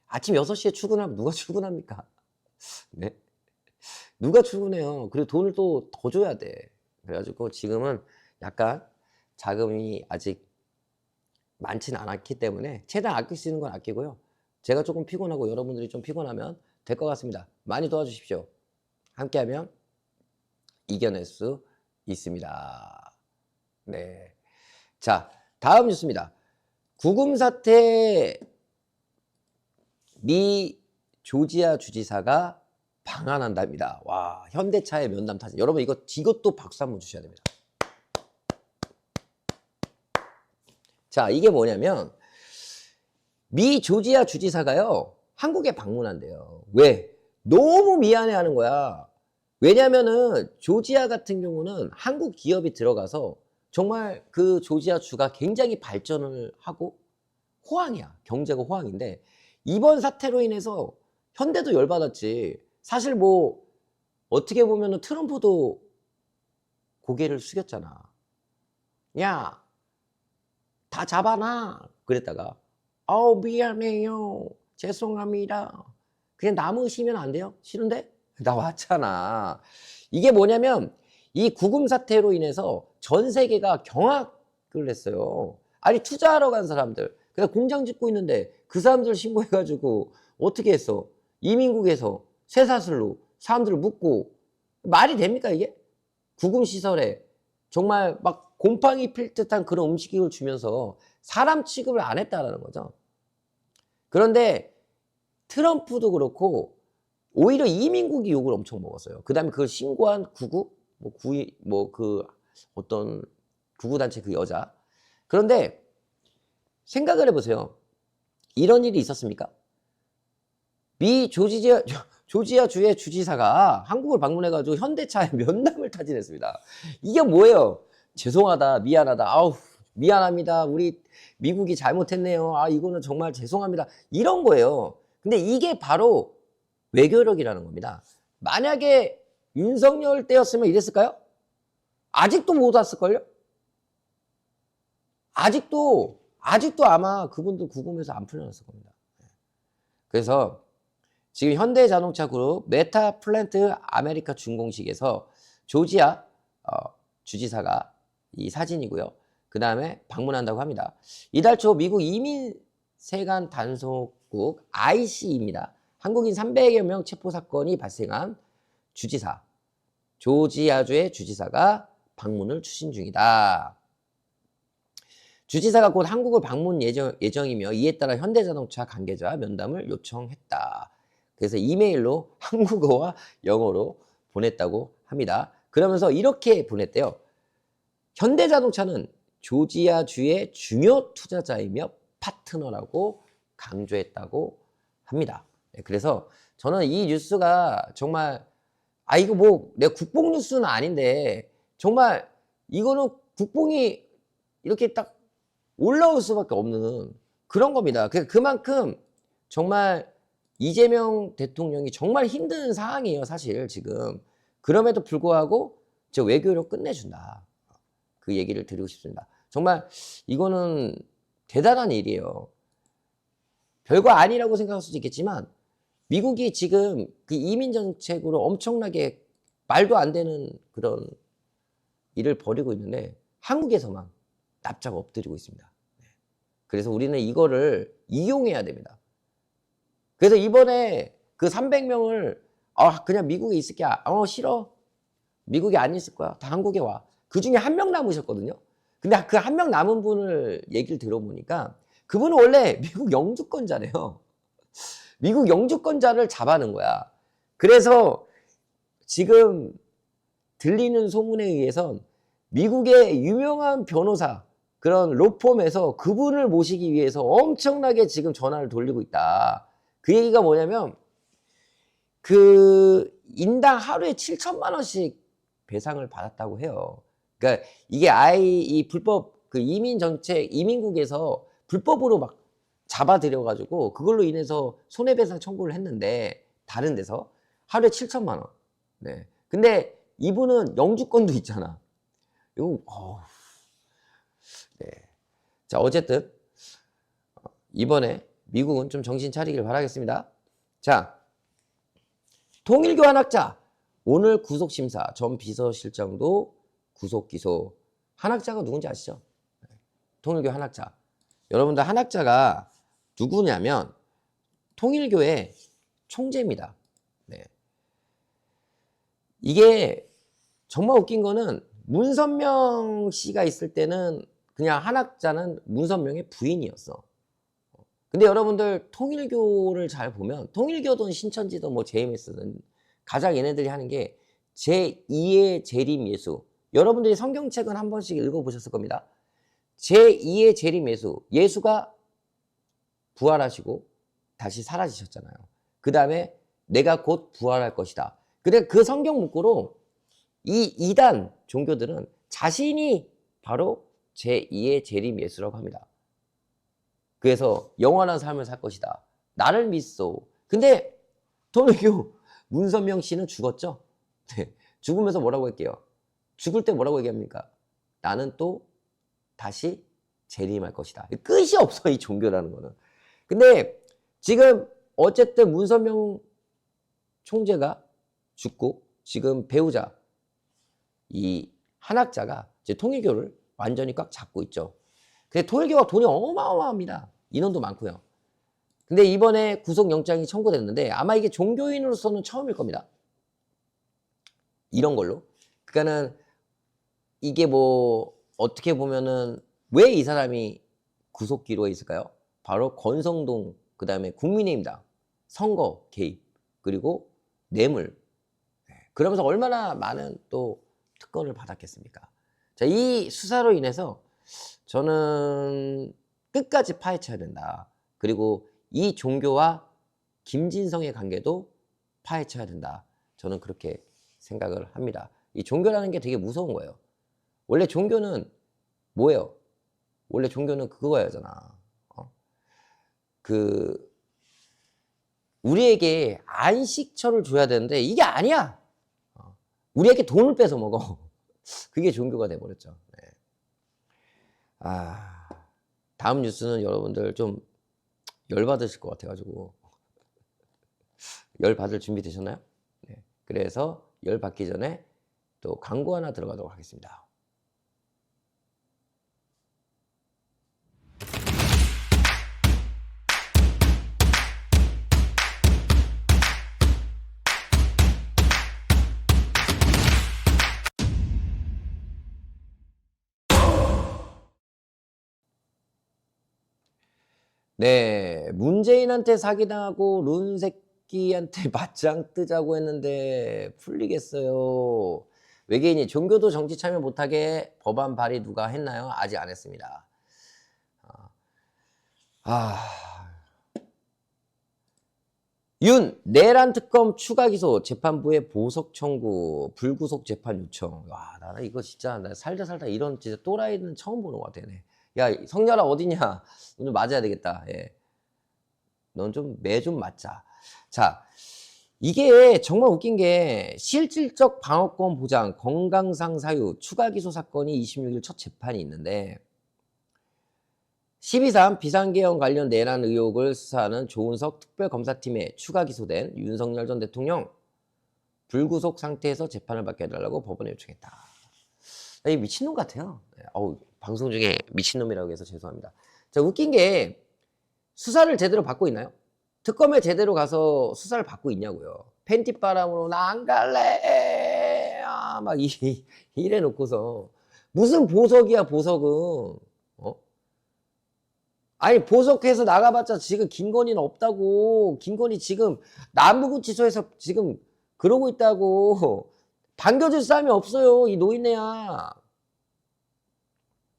아침 6시에 출근하면 누가 출근합니까? 네? 누가 출근해요? 그리고 돈을 또 더 줘야 돼. 그래가지고 지금은 약간 자금이 아직 많지는 않았기 때문에 최대한 아낄 수 있는 건 아끼고요. 제가 조금 피곤하고 여러분들이 좀 피곤하면 될 것 같습니다. 많이 도와주십시오. 함께하면 이겨낼 수 있습니다. 네. 자, 다음 뉴스입니다. 구금 사태 미 조지아 주지사가 방한한답니다. 와, 현대차의 면담 타진. 여러분 이것도 박수 한번 주셔야 됩니다. 자, 이게 뭐냐면 미 조지아 주지사가요, 한국에 방문한대요. 왜? 너무 미안해하는 거야. 왜냐면은 조지아 같은 경우는 한국 기업이 들어가서 정말 그 조지아 주가 굉장히 발전을 하고 호황이야. 경제가 호황인데 이번 사태로 인해서 현대도 열받았지. 사실 뭐 어떻게 보면은 트럼프도 고개를 숙였잖아. 야, 다 잡아놔. 그랬다가 미안해요. 죄송합니다. 그냥 남으시면 안 돼요? 싫은데? 나왔잖아. 이게 뭐냐면 이 구금 사태로 인해서 전 세계가 경악을 했어요. 아니 투자하러 간 사람들, 그냥 공장 짓고 있는데 그 사람들 신고해가지고 어떻게 했어? 이민국에서 쇠사슬로 사람들을 묶고 말이 됩니까 이게? 구금 시설에 정말 막 곰팡이 필 듯한 그런 음식을 주면서 사람 취급을 안 했다라는 거죠. 그런데 트럼프도 그렇고 오히려 이민국이 욕을 엄청 먹었어요. 그 다음에 그걸 신고한 구구, 어떤 구구단체 그 여자. 그런데 생각을 해보세요. 이런 일이 있었습니까? 미 조지아주의 주지사가 한국을 방문해가지고 현대차에 면담을 타진했습니다. 이게 뭐예요? 죄송하다, 미안하다, 아우, 미안합니다. 우리 미국이 잘못했네요. 이거는 정말 죄송합니다. 이런 거예요. 근데 이게 바로 외교력이라는 겁니다. 만약에 윤석열 때였으면 이랬을까요? 아직도 못 왔을걸요? 아직도 아마 그분도 구금해서 안 풀려났을 겁니다. 그래서 지금 현대자동차 그룹 메타 플랜트 아메리카 준공식에서 조지아 주지사가 이 사진이고요. 그 다음에 방문한다고 합니다. 이달 초 미국 이민세관 단속국 IC입니다. 한국인 300여 명 체포 사건이 발생한 주지사, 조지아주의 주지사가 방문을 추진 중이다. 주지사가 곧 한국을 방문 예정이며 이에 따라 현대자동차 관계자 면담을 요청했다. 그래서 이메일로 한국어와 영어로 보냈다고 합니다. 그러면서 이렇게 보냈대요. 현대자동차는 조지아주의 중요 투자자이며 파트너라고 강조했다고 합니다. 그래서 저는 이 뉴스가 정말 이거 뭐 내 국뽕 뉴스는 아닌데 정말 이거는 국뽕이 이렇게 딱 올라올 수밖에 없는 그런 겁니다. 그만큼 정말 이재명 대통령이 정말 힘든 상황이에요, 사실 지금. 그럼에도 불구하고 저 외교로 끝내준다. 그 얘기를 드리고 싶습니다. 정말 이거는 대단한 일이에요. 별거 아니라고 생각할 수도 있겠지만 미국이 지금 그 이민 정책으로 엄청나게 말도 안 되는 그런 일을 벌이고 있는데 한국에서만 납작 엎드리고 있습니다. 그래서 우리는 이거를 이용해야 됩니다. 그래서 이번에 그 300명을 그냥 미국에 있을게. 싫어. 미국에 안 있을 거야. 다 한국에 와. 그 중에 한 명 남으셨거든요. 근데 그 한 명 남은 분을 얘기를 들어보니까 그분은 원래 미국 영주권자래요. 미국 영주권자를 잡아는 거야. 그래서 지금 들리는 소문에 의해선 미국의 유명한 변호사, 그런 로펌에서 그분을 모시기 위해서 엄청나게 지금 전화를 돌리고 있다. 그 얘기가 뭐냐면 그 인당 하루에 7천만 원씩 배상을 받았다고 해요. 그러니까 이게 이 불법 그 이민 정책 이민국에서 불법으로 막 잡아들여가지고 그걸로 인해서 손해배상 청구를 했는데 다른 데서 하루에 7천만 원. 네. 근데 이분은 영주권도 있잖아. 이거 네. 자, 어쨌든 이번에 미국은 좀 정신 차리길 바라겠습니다. 자, 통일교 한학자 오늘 구속심사 전 비서실장도 구속 기소. 한학자가 누군지 아시죠? 통일교 한학자. 여러분들 한학자가 누구냐면 통일교의 총재입니다. 네. 이게 정말 웃긴 거는 문선명 씨가 있을 때는 그냥 한학자는 문선명의 부인이었어. 근데 여러분들 통일교를 잘 보면 통일교든 신천지든 뭐 JMS든 가장 얘네들이 하는 게 제2의 재림 예수. 여러분들이 성경책은 한 번씩 읽어보셨을 겁니다. 제2의 재림 예수. 예수가 부활하시고 다시 사라지셨잖아요. 그 다음에 내가 곧 부활할 것이다. 근데 그 성경 문구로 이 이단 종교들은 자신이 바로 제2의 재림 예수라고 합니다. 그래서 영원한 삶을 살 것이다. 나를 믿소. 근데 통일교 문선명 씨는 죽었죠? 네. 죽으면서 뭐라고 할게요? 죽을 때 뭐라고 얘기합니까? 나는 또 다시 재림할 것이다. 끝이 없어, 이 종교라는 거는. 근데 지금 어쨌든 문선명 총재가 죽고 지금 배우자 이 한학자가 이제 통일교를 완전히 꽉 잡고 있죠. 근데 통일교가 돈이 어마어마합니다. 인원도 많고요. 근데 이번에 구속영장이 청구됐는데 아마 이게 종교인으로서는 처음일 겁니다. 이런 걸로. 그러니까는 이게 뭐 어떻게 보면은 왜 이 사람이 구속 기로에 있을까요? 바로 권성동, 그 다음에 국민의힘당, 선거 개입, 그리고 뇌물. 그러면서 얼마나 많은 또 특권을 받았겠습니까? 자, 이 수사로 인해서 저는 끝까지 파헤쳐야 된다. 그리고 이 종교와 김진성의 관계도 파헤쳐야 된다. 저는 그렇게 생각을 합니다. 이 종교라는 게 되게 무서운 거예요. 원래 종교는 뭐예요? 원래 종교는 그거잖아. 우리에게 안식처를 줘야 되는데 이게 아니야. 우리에게 돈을 뺏어 먹어. 그게 종교가 돼버렸죠. 네. 다음 뉴스는 여러분들 좀 열받으실 것 같아가지고. 열받을 준비 되셨나요? 네. 그래서 열받기 전에 또 광고 하나 들어가도록 하겠습니다. 네, 문재인한테 사기당하고 룬새끼한테 맞짱 뜨자고 했는데 풀리겠어요. 외계인이 종교도 정치 참여 못하게 법안 발의 누가 했나요? 아직 안 했습니다. 윤, 내란 특검 추가 기소, 재판부에 보석 청구, 불구속 재판 요청. 와, 나는 이거 진짜 나 살다 이런 진짜 또라이는 처음 보는 것 같아. 야, 성렬아 어디냐? 오늘 맞아야 되겠다. 예. 넌 좀 매 좀 맞자. 자, 이게 정말 웃긴 게 실질적 방어권 보장, 건강상 사유, 추가 기소 사건이 26일 첫 재판이 있는데 12.3 비상계엄 관련 내란 의혹을 수사하는 조은석 특별검사팀에 추가 기소된 윤석열 전 대통령 불구속 상태에서 재판을 받게 해달라고 법원에 요청했다. 이 미친놈 같아요. 방송 중에 미친놈이라고 해서 죄송합니다. 자, 웃긴 게 수사를 제대로 받고 있나요? 특검에 제대로 가서 수사를 받고 있냐고요. 팬티바람으로 나 안 갈래 막 이래 놓고서 무슨 보석이야 보석은. 아니 보석해서 나가봤자 지금 김건희는 없다고. 김건희 지금 남부구치소에서 지금 그러고 있다고. 반겨줄 사람이 없어요 이 노인네야.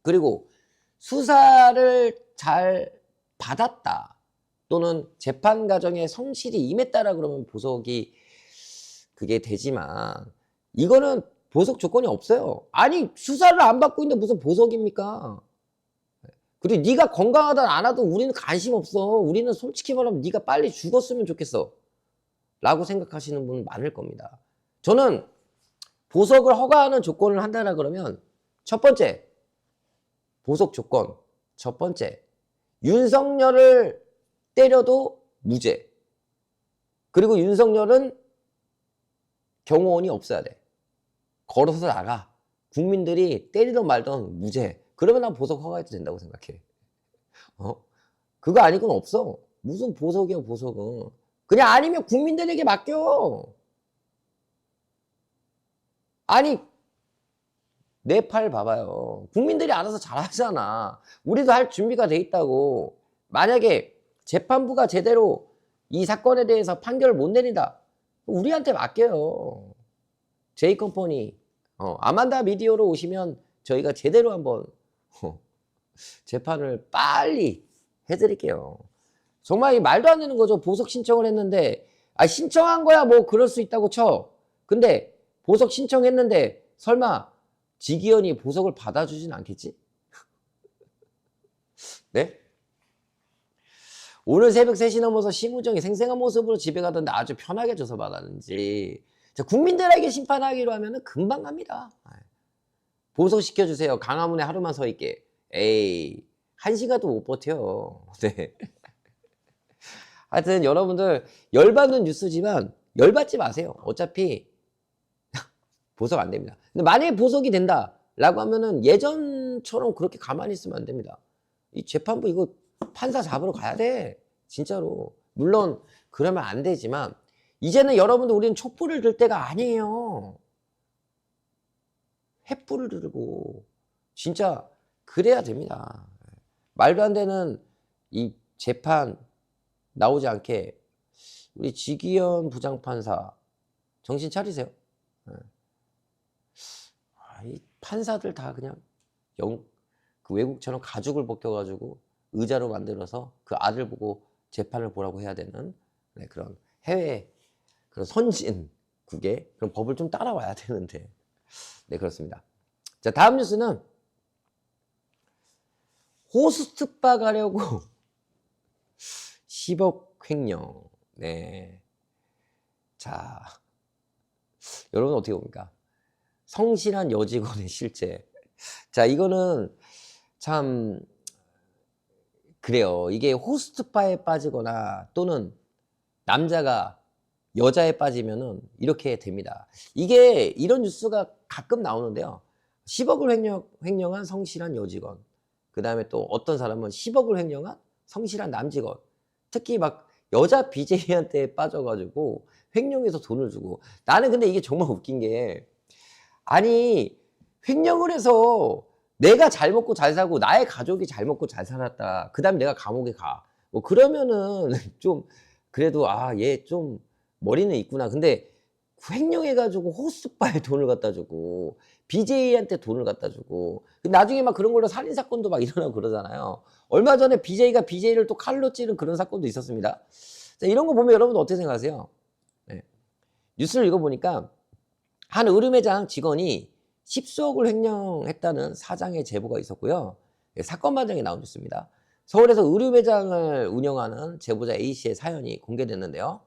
그리고 수사를 잘 받았다 또는 재판 과정에 성실히 임했다라 그러면 보석이 그게 되지만 이거는 보석 조건이 없어요. 아니 수사를 안 받고 있는데 무슨 보석입니까? 그리고 네가 건강하든 안 하든 우리는 관심 없어. 우리는 솔직히 말하면 네가 빨리 죽었으면 좋겠어 라고 생각하시는 분 많을 겁니다. 저는 보석을 허가하는 조건을 한다라 그러면 첫 번째 보석 조건, 첫 번째 윤석열을 때려도 무죄. 그리고 윤석열은 경호원이 없어야 돼. 걸어서 나가. 국민들이 때리든 말든 무죄. 그러면 난 보석 허가해도 된다고 생각해. 그거 아니고는 없어. 무슨 보석이야 보석은. 그냥 아니면 국민들에게 맡겨. 아니, 내 팔 봐봐요. 국민들이 알아서 잘하잖아. 우리도 할 준비가 돼 있다고. 만약에 재판부가 제대로 이 사건에 대해서 판결을 못 내린다. 우리한테 맡겨요. 제이컴퍼니. 아만다 미디어로 오시면 저희가 제대로 한번 재판을 빨리 해드릴게요. 정말 이 말도 안 되는 거죠. 보석 신청을 했는데, 신청한 거야 뭐 그럴 수 있다고 쳐. 근데 보석 신청했는데 설마 지기현이 보석을 받아주진 않겠지? 네? 오늘 새벽 3시 넘어서 심우정이 생생한 모습으로 집에 가던데 아주 편하게 줘서 받았는지. 자, 국민들에게 심판하기로 하면 금방 갑니다. 보석 시켜주세요. 강화문에 하루만 서 있게. 에이, 1시간도 못 버텨. 네. 하여튼 여러분들 열받는 뉴스지만 열받지 마세요. 어차피 보석 안 됩니다. 근데 만약에 보석이 된다라고 하면은 예전처럼 그렇게 가만히 있으면 안 됩니다. 이 재판부 이거 판사 잡으러 가야 돼. 진짜로. 물론 그러면 안 되지만 이제는 여러분들 우리는 촛불을 들 때가 아니에요. 횃불을 들고 진짜 그래야 됩니다. 말도 안 되는 이 재판 나오지 않게 우리 지기현 부장판사 정신 차리세요. 이 판사들 다 그냥 그 외국처럼 가죽을 벗겨가지고 의자로 만들어서 그 아들 보고 재판을 보라고 해야 되는 그런 해외 그런 선진국의 그런 법을 좀 따라와야 되는데. 네, 그렇습니다. 자, 다음 뉴스는 호스트바 가려고 10억 횡령. 네. 자, 여러분 어떻게 봅니까? 성실한 여직원의 실체. 자, 이거는 참 그래요. 이게 호스트바에 빠지거나 또는 남자가 여자에 빠지면은 이렇게 됩니다. 이게 이런 뉴스가 가끔 나오는데요. 10억을 횡령한 성실한 여직원. 그 다음에 또 어떤 사람은 10억을 횡령한 성실한 남직원. 특히 막 여자 BJ한테 빠져가지고 횡령해서 돈을 주고. 나는 근데 이게 정말 웃긴 게, 아니 횡령을 해서 내가 잘 먹고 잘 살고 나의 가족이 잘 먹고 잘 살았다. 그 다음에 내가 감옥에 가. 뭐 그러면은 좀 그래도 얘 좀 머리는 있구나. 근데 횡령해가지고 호스트바에 돈을 갖다 주고 BJ한테 돈을 갖다 주고 나중에 막 그런 걸로 살인사건도 막 일어나고 그러잖아요. 얼마 전에 BJ가 BJ를 또 칼로 찌른 그런 사건도 있었습니다. 자, 이런 거 보면 여러분 어떻게 생각하세요? 네. 뉴스를 읽어보니까 한 의류매장 직원이 10수억을 횡령했다는 사장의 제보가 있었고요. 사건 반장이 나온 뉴스입니다. 서울에서 의류매장을 운영하는 제보자 A씨의 사연이 공개됐는데요.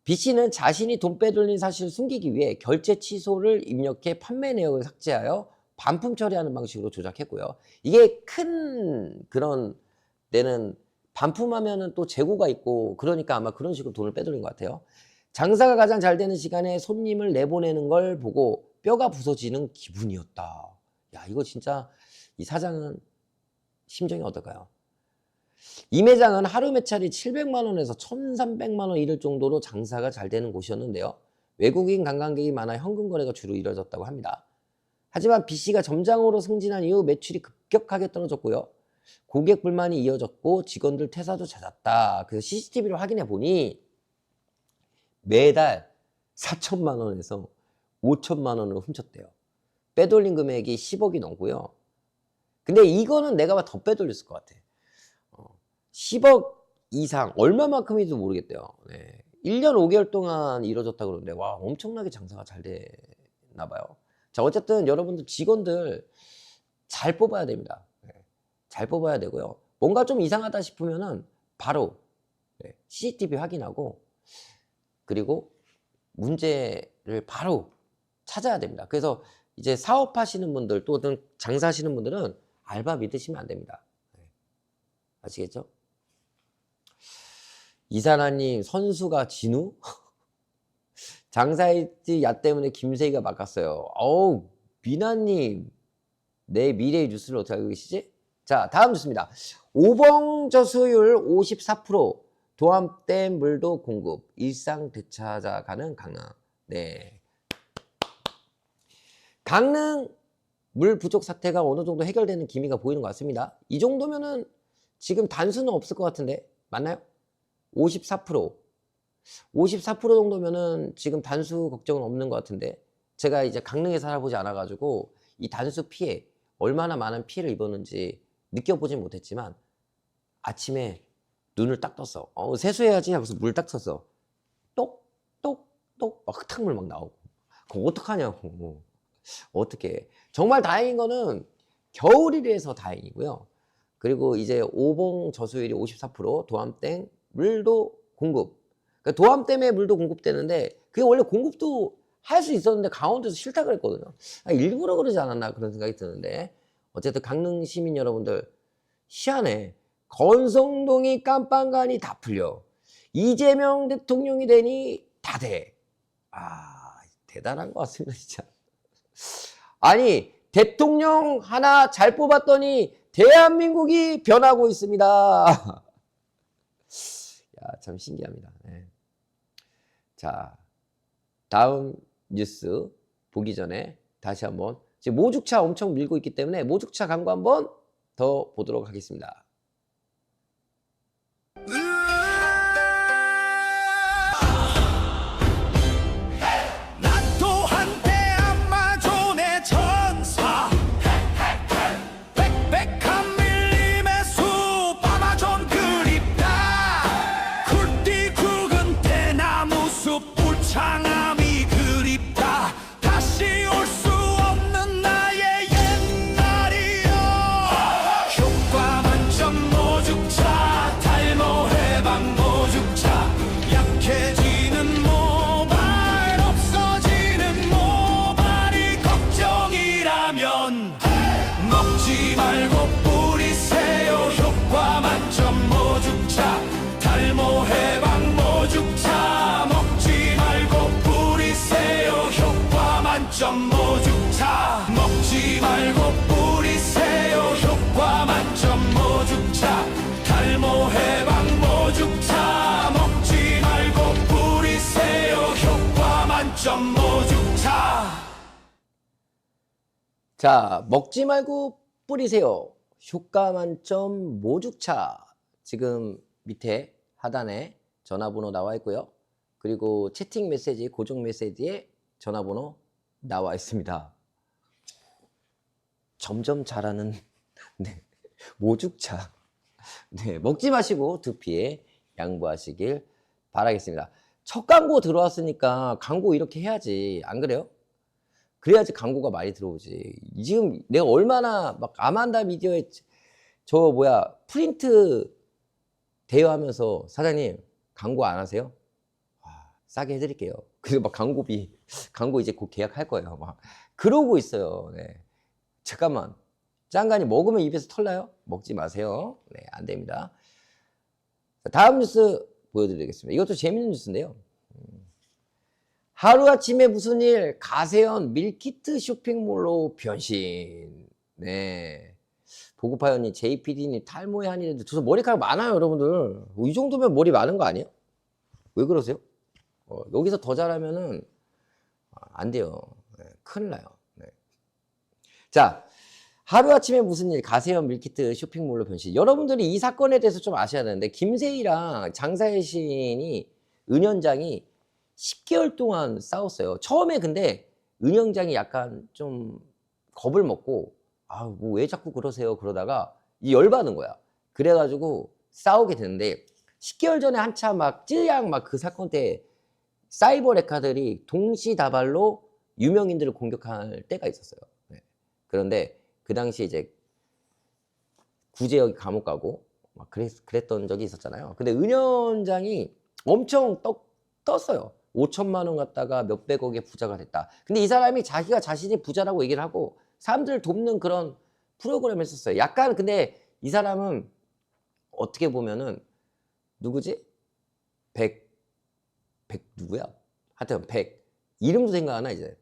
B씨는 자신이 돈 빼돌린 사실을 숨기기 위해 결제 취소를 입력해 판매 내역을 삭제하여 반품 처리하는 방식으로 조작했고요. 이게 큰 그런 데는 반품하면은 또 재고가 있고 그러니까 아마 그런 식으로 돈을 빼돌린 것 같아요. 장사가 가장 잘 되는 시간에 손님을 내보내는 걸 보고 뼈가 부서지는 기분이었다. 야, 이거 진짜 이 사장은 심정이 어떨까요? 이 매장은 하루 매출이 700만 원에서 1,300만 원 이를 정도로 장사가 잘 되는 곳이었는데요. 외국인 관광객이 많아 현금 거래가 주로 이뤄졌다고 합니다. 하지만 B씨가 점장으로 승진한 이후 매출이 급격하게 떨어졌고요. 고객 불만이 이어졌고 직원들 퇴사도 잦았다. 그래서 CCTV를 확인해 보니 매달 4천만 원에서 5천만 원을 훔쳤대요. 빼돌린 금액이 10억이 넘고요. 근데 이거는 내가 더 빼돌렸을 것 같아. 10억 이상 얼마만큼인지도 모르겠대요. 네. 1년 5개월 동안 이루어졌다 그러는데 와, 엄청나게 장사가 잘 되나 봐요. 자, 어쨌든 여러분들 직원들 잘 뽑아야 됩니다. 네. 잘 뽑아야 되고요. 뭔가 좀 이상하다 싶으면은 바로 CCTV 확인하고 그리고 문제를 바로 찾아야 됩니다. 그래서 이제 사업하시는 분들 또는 장사하시는 분들은 알바 믿으시면 안 됩니다. 아시겠죠? 이사나님, 선수가 진우? 장사했지 야 때문에 김세희가 바꿨어요. 어우, 미나님, 내 미래의 뉴스를 어떻게 알고 계시지? 자, 다음 뉴스입니다. 오봉저수율 54%, 도암댐 물도 공급, 일상 되찾아가는 강남. 네, 강릉 물 부족 사태가 어느 정도 해결되는 기미가 보이는 것 같습니다. 이 정도면은 지금 단수는 없을 것 같은데 맞나요? 54% 54% 정도면은 지금 단수 걱정은 없는 것 같은데 제가 이제 강릉에 살아보지 않아가지고 이 단수 피해 얼마나 많은 피해를 입었는지 느껴보진 못했지만 아침에 눈을 딱 떴어. 세수해야지 하고서 물 딱 쳤어. 똑똑똑 막 흙탕물 막 나오고 그거 어떡하냐고. 어떻게 정말 다행인 거는 겨울이라서 다행이고요. 그리고 이제 오봉 저수율이 54% 도암댐 물도 공급. 그러니까 도암댐에 물도 공급되는데 그게 원래 공급도 할 수 있었는데 강원도에서 싫다 그랬거든요. 일부러 그러지 않았나 그런 생각이 드는데 어쨌든 강릉 시민 여러분들 희한해. 건성동이 깜빵간이 다 풀려. 이재명 대통령이 되니 다 돼. 대단한 것 같습니다 진짜. 아니 대통령 하나 잘 뽑았더니 대한민국이 변하고 있습니다. 야, 참 신기합니다. 네. 자, 다음 뉴스 보기 전에 다시 한번 지금 모죽차 엄청 밀고 있기 때문에 모죽차 광고 한번 더 보도록 하겠습니다. 창암이 그립다. 다시 올 수 없는 나의 옛날이여. 효과 만점 모죽차, 탈모 해방 모죽차. 약해지는 모발, 없어지는 모발이 걱정이라면 먹지 말고 뿌리세요. 효과 만점 모죽차, 탈모 해방 모죽차. 만점 모죽차 먹지 말고 뿌리세요. 효과 만점 모죽차 탈모 해방 모죽차 먹지 말고 뿌리세요. 효과 만점 모죽차. 자, 먹지 말고 뿌리세요. 효과 만점 모죽차. 지금 밑에 하단에 전화번호 나와 있고요. 그리고 채팅 메시지, 고정 메시지에 전화번호 나와 있습니다. 점점 자라는 네, 모죽차. 네, 먹지 마시고 두피에 양보하시길 바라겠습니다. 첫 광고 들어왔으니까 광고 이렇게 해야지. 안 그래요? 그래야지 광고가 많이 들어오지. 지금 내가 얼마나 막 아만다 미디어에 저 뭐야 프린트 대여하면서 사장님 광고 안 하세요? 싸게 해드릴게요. 그리고 막 광고 이제 곧 계약할 거예요. 막 그러고 있어요. 네. 잠깐만. 짱간이 먹으면 입에서 털나요? 먹지 마세요. 네, 안 됩니다. 다음 뉴스 보여드리겠습니다. 이것도 재밌는 뉴스인데요. 하루아침에 무슨 일? 가세현 밀키트 쇼핑몰로 변신. 네. 보고파연님, JPD님 탈모에 한일인데 저 머리카락 많아요, 여러분들. 이 정도면 머리 많은 거 아니에요? 왜 그러세요? 여기서 더 잘하면은 안 돼요. 네, 큰일 나요. 네. 자, 하루아침에 무슨 일? 가세현 밀키트 쇼핑몰로 변신. 여러분들이 이 사건에 대해서 좀 아셔야 되는데 김세희랑 장사의 신이 은현장이 10개월 동안 싸웠어요. 처음에 근데 은현장이 약간 좀 겁을 먹고 뭐 왜 자꾸 그러세요? 그러다가 열받은 거야. 그래가지고 싸우게 되는데 10개월 전에 한참 막 쯔양 막 그 사건 때 사이버 레카들이 동시다발로 유명인들을 공격할 때가 있었어요. 네. 그런데 그 당시 이제 구제역이 감옥 가고 막 그랬던 적이 있었잖아요. 근데 은현장이 엄청 떴어요. 5천만 원 갖다가 몇백억의 부자가 됐다. 근데 이 사람이 자기가 자신이 부자라고 얘기를 하고 사람들을 돕는 그런 프로그램을 했었어요. 약간 근데 이 사람은 어떻게 보면은 누구지? 백 누구야? 하여튼 이름도 생각 안 나 이제.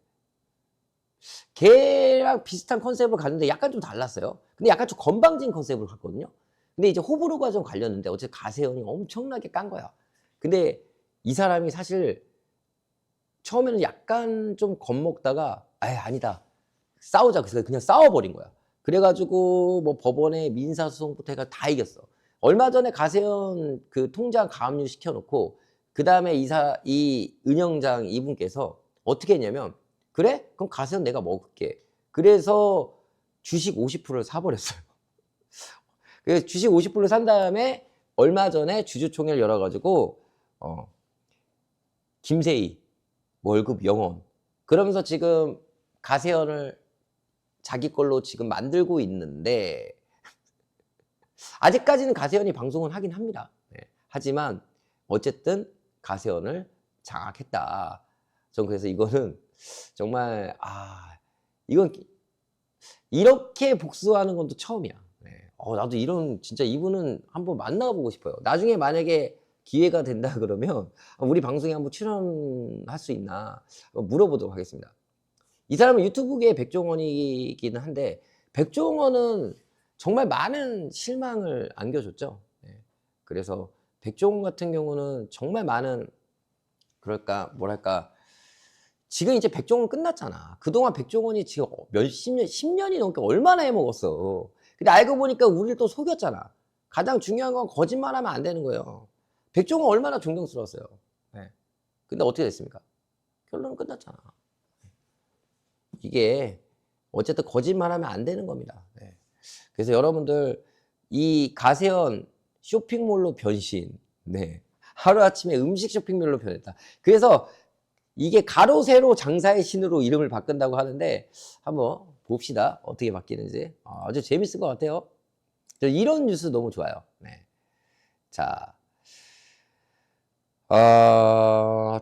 걔랑 비슷한 컨셉을 갔는데 약간 좀 달랐어요. 근데 약간 좀 건방진 컨셉을 갔거든요. 근데 이제 호불호가 좀 갈렸는데 어쨌든 가세현이 엄청나게 깐 거야. 근데 이 사람이 사실 처음에는 약간 좀 겁먹다가 아니다. 싸우자. 그래서 그냥 싸워버린 거야. 그래가지고 뭐 법원에 민사소송부터 해가 다 이겼어. 얼마 전에 가세현 그 통장 가압류 시켜놓고 그 다음에 이 은영장 이분께서 어떻게 했냐면 그래? 그럼 가세현 내가 먹을게. 그래서 주식 50%를 사버렸어요. 그래서 주식 50%를 산 다음에 얼마 전에 주주총회를 열어가지고 김세희 월급 0원 그러면서 지금 가세현을 자기 걸로 지금 만들고 있는데 아직까지는 가세현이 방송은 하긴 합니다. 네. 하지만 어쨌든 가세현을 장악했다. 전 그래서 이거는 정말 이건 이렇게 복수하는 건 또 처음이야. 네. 나도 이런 진짜 이분은 한번 만나보고 싶어요. 나중에 만약에 기회가 된다 그러면 우리 방송에 한번 출연할 수 있나 물어보도록 하겠습니다. 이 사람은 유튜브계의 백종원이기는 한데 백종원은 정말 많은 실망을 안겨줬죠. 네. 그래서 백종원 같은 경우는 정말 많은 뭐랄까 지금 이제 백종원 끝났잖아. 그동안 백종원이 지금 몇십 년, 10년이 넘게 얼마나 해먹었어. 근데 알고 보니까 우리를 또 속였잖아. 가장 중요한 건 거짓말하면 안 되는 거예요. 백종원 얼마나 존경스러웠어요. 네. 근데 어떻게 됐습니까? 결론은 끝났잖아. 이게 어쨌든 거짓말하면 안 되는 겁니다. 네. 그래서 여러분들 이 가세현 쇼핑몰로 변신. 네. 하루아침에 음식 쇼핑몰로 변했다. 그래서 이게 가로 세로 장사의 신으로 이름을 바꾼다고 하는데 한번 봅시다. 어떻게 바뀌는지. 아주 재밌을 것 같아요. 저 이런 뉴스 너무 좋아요. 네. 자,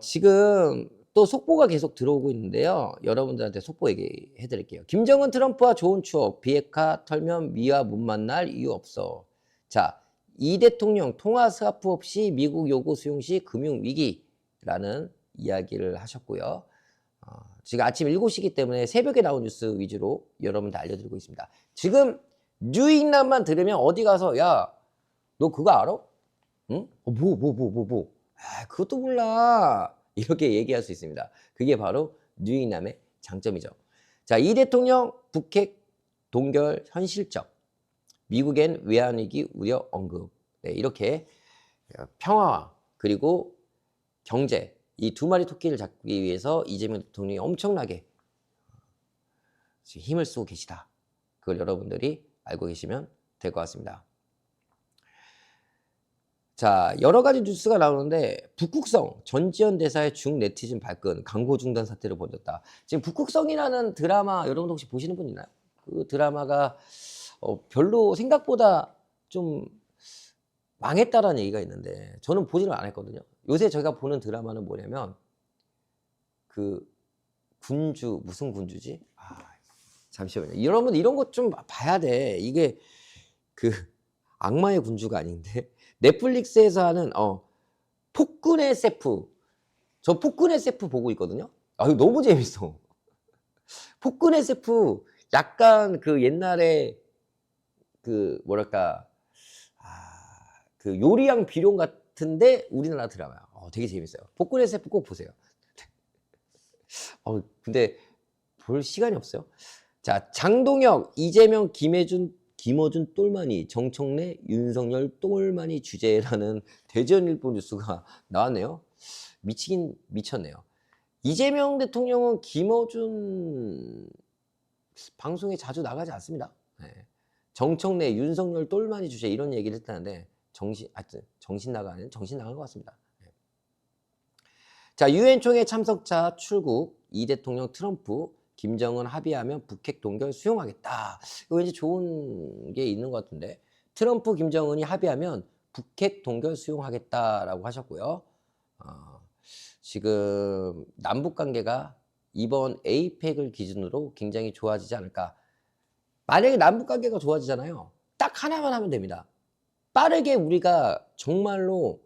지금 또 속보가 계속 들어오고 있는데요. 여러분들한테 속보 얘기해 드릴게요. 김정은 트럼프와 좋은 추억, 비핵화 털면 미와 못 만날 이유 없어. 자, 이 대통령 통화 스와프 없이 미국 요구 수용 시 금융위기라는 이야기를 하셨고요. 지금 아침 7시기 때문에 새벽에 나온 뉴스 위주로 여러분들 알려드리고 있습니다. 지금 뉴잉남만 들으면 어디 가서 야, 너 그거 알아? 응? 뭐? 그것도 몰라. 이렇게 얘기할 수 있습니다. 그게 바로 뉴잉남의 장점이죠. 자, 이 대통령 북핵 동결 현실적, 미국엔 외환위기 우려 언급. 네, 이렇게 평화와 그리고 경제 이 두 마리 토끼를 잡기 위해서 이재명 대통령이 엄청나게 힘을 쓰고 계시다. 그걸 여러분들이 알고 계시면 될 것 같습니다. 자, 여러 가지 뉴스가 나오는데 북극성 전지현 대사의 중 네티즌 발끈 광고 중단 사태를 벌였다. 지금 북극성이라는 드라마 여러분들 혹시 보시는 분 있나요? 그 드라마가 별로 생각보다 좀 망했다라는 얘기가 있는데 저는 보지를 않았거든요. 요새 제가 보는 드라마는 뭐냐면 그 군주 무슨 군주지? 잠시만요. 여러분 이런 것 좀 봐야 돼. 이게 그 악마의 군주가 아닌데 넷플릭스에서 하는 폭군의 세프. 저 폭군의 세프 보고 있거든요. 이거 너무 재밌어. 폭군의 세프 약간 그 옛날에 그 뭐랄까 그 요리왕 비룡 같은데 우리나라 드라마야. 되게 재밌어요. 복근의 세프 꼭 보세요. 근데 볼 시간이 없어요. 자, 장동혁, 이재명, 김어준 똘마니, 정청래, 윤석열 똘마니 주제라는 대전일보 뉴스가 나왔네요. 미치긴 미쳤네요. 이재명 대통령은 김어준 방송에 자주 나가지 않습니다. 네. 정청래, 윤석열 똘마니 주제 이런 얘기를 했다는데 정신 나간 것 같습니다. 자, 유엔 총회 참석자 출국, 이 대통령 트럼프, 김정은 합의하면 북핵 동결 수용하겠다. 이거 왠지 좋은 게 있는 것 같은데 트럼프, 김정은이 합의하면 북핵 동결 수용하겠다라고 하셨고요. 지금 남북 관계가 이번 에이펙을 기준으로 굉장히 좋아지지 않을까. 만약에 남북 관계가 좋아지잖아요. 딱 하나만 하면 됩니다. 빠르게 우리가 정말로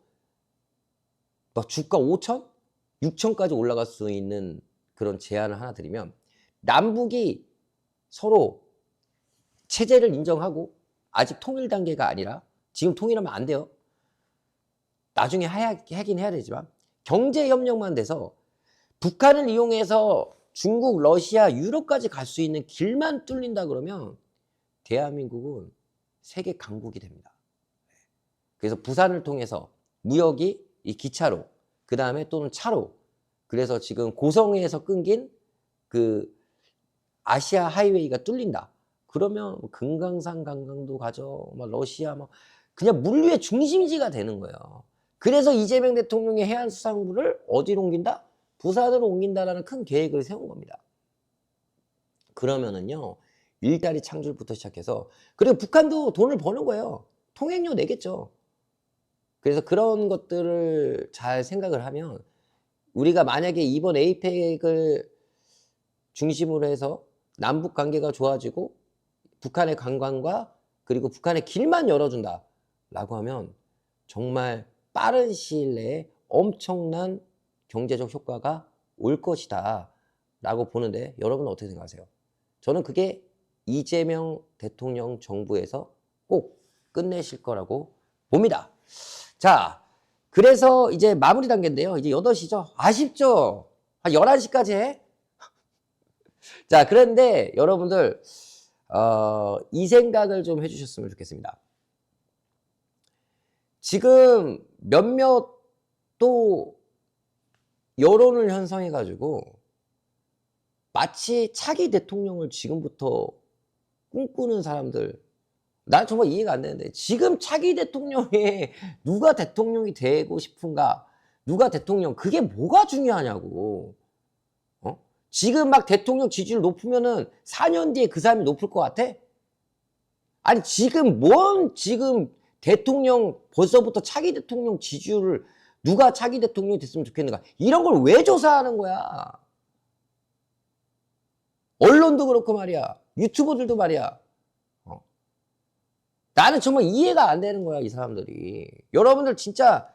막 주가 5천? 6천까지 올라갈 수 있는 그런 제안을 하나 드리면 남북이 서로 체제를 인정하고 아직 통일 단계가 아니라 지금 통일하면 안 돼요. 나중에 하긴 해야 되지만 경제협력만 돼서 북한을 이용해서 중국, 러시아, 유럽까지 갈 수 있는 길만 뚫린다 그러면 대한민국은 세계 강국이 됩니다. 그래서 부산을 통해서 무역이 이 기차로, 그 다음에 또는 차로, 그래서 지금 고성에서 끊긴 그 아시아 하이웨이가 뚫린다. 그러면 금강산 관광도 가죠. 막 러시아 막 그냥 물류의 중심지가 되는 거예요. 그래서 이재명 대통령의 해안수산부를 어디로 옮긴다? 부산으로 옮긴다라는 큰 계획을 세운 겁니다. 그러면은요, 일자리 창출부터 시작해서, 그리고 북한도 돈을 버는 거예요. 통행료 내겠죠. 그래서 그런 것들을 잘 생각을 하면, 우리가 만약에 이번 에이펙을 중심으로 해서 남북 관계가 좋아지고 북한의 관광과 그리고 북한의 길만 열어준다 라고 하면 정말 빠른 시일 내에 엄청난 경제적 효과가 올 것이다 라고 보는데, 여러분은 어떻게 생각하세요? 저는 그게 이재명 대통령 정부에서 꼭 끝내실 거라고 봅니다. 자, 그래서 이제 마무리 단계인데요. 이제 8시죠. 아쉽죠? 한 11시까지 해? 자, 그런데 여러분들 이 생각을 좀 해주셨으면 좋겠습니다. 지금 몇몇 또 여론을 형성해가지고 마치 차기 대통령을 지금부터 꿈꾸는 사람들, 난 정말 이해가 안 되는데, 지금 차기 대통령에 누가 대통령이 되고 싶은가, 누가 대통령, 그게 뭐가 중요하냐고. 지금 막 대통령 지지율 높으면은 4년 뒤에 그 사람이 높을 것 같아? 아니, 지금 지금 대통령, 벌써부터 차기 대통령 지지율을 누가 차기 대통령이 됐으면 좋겠는가, 이런 걸 왜 조사하는 거야? 언론도 그렇고 말이야, 유튜버들도 말이야. 나는 정말 이해가 안 되는 거야, 이 사람들이. 여러분들 진짜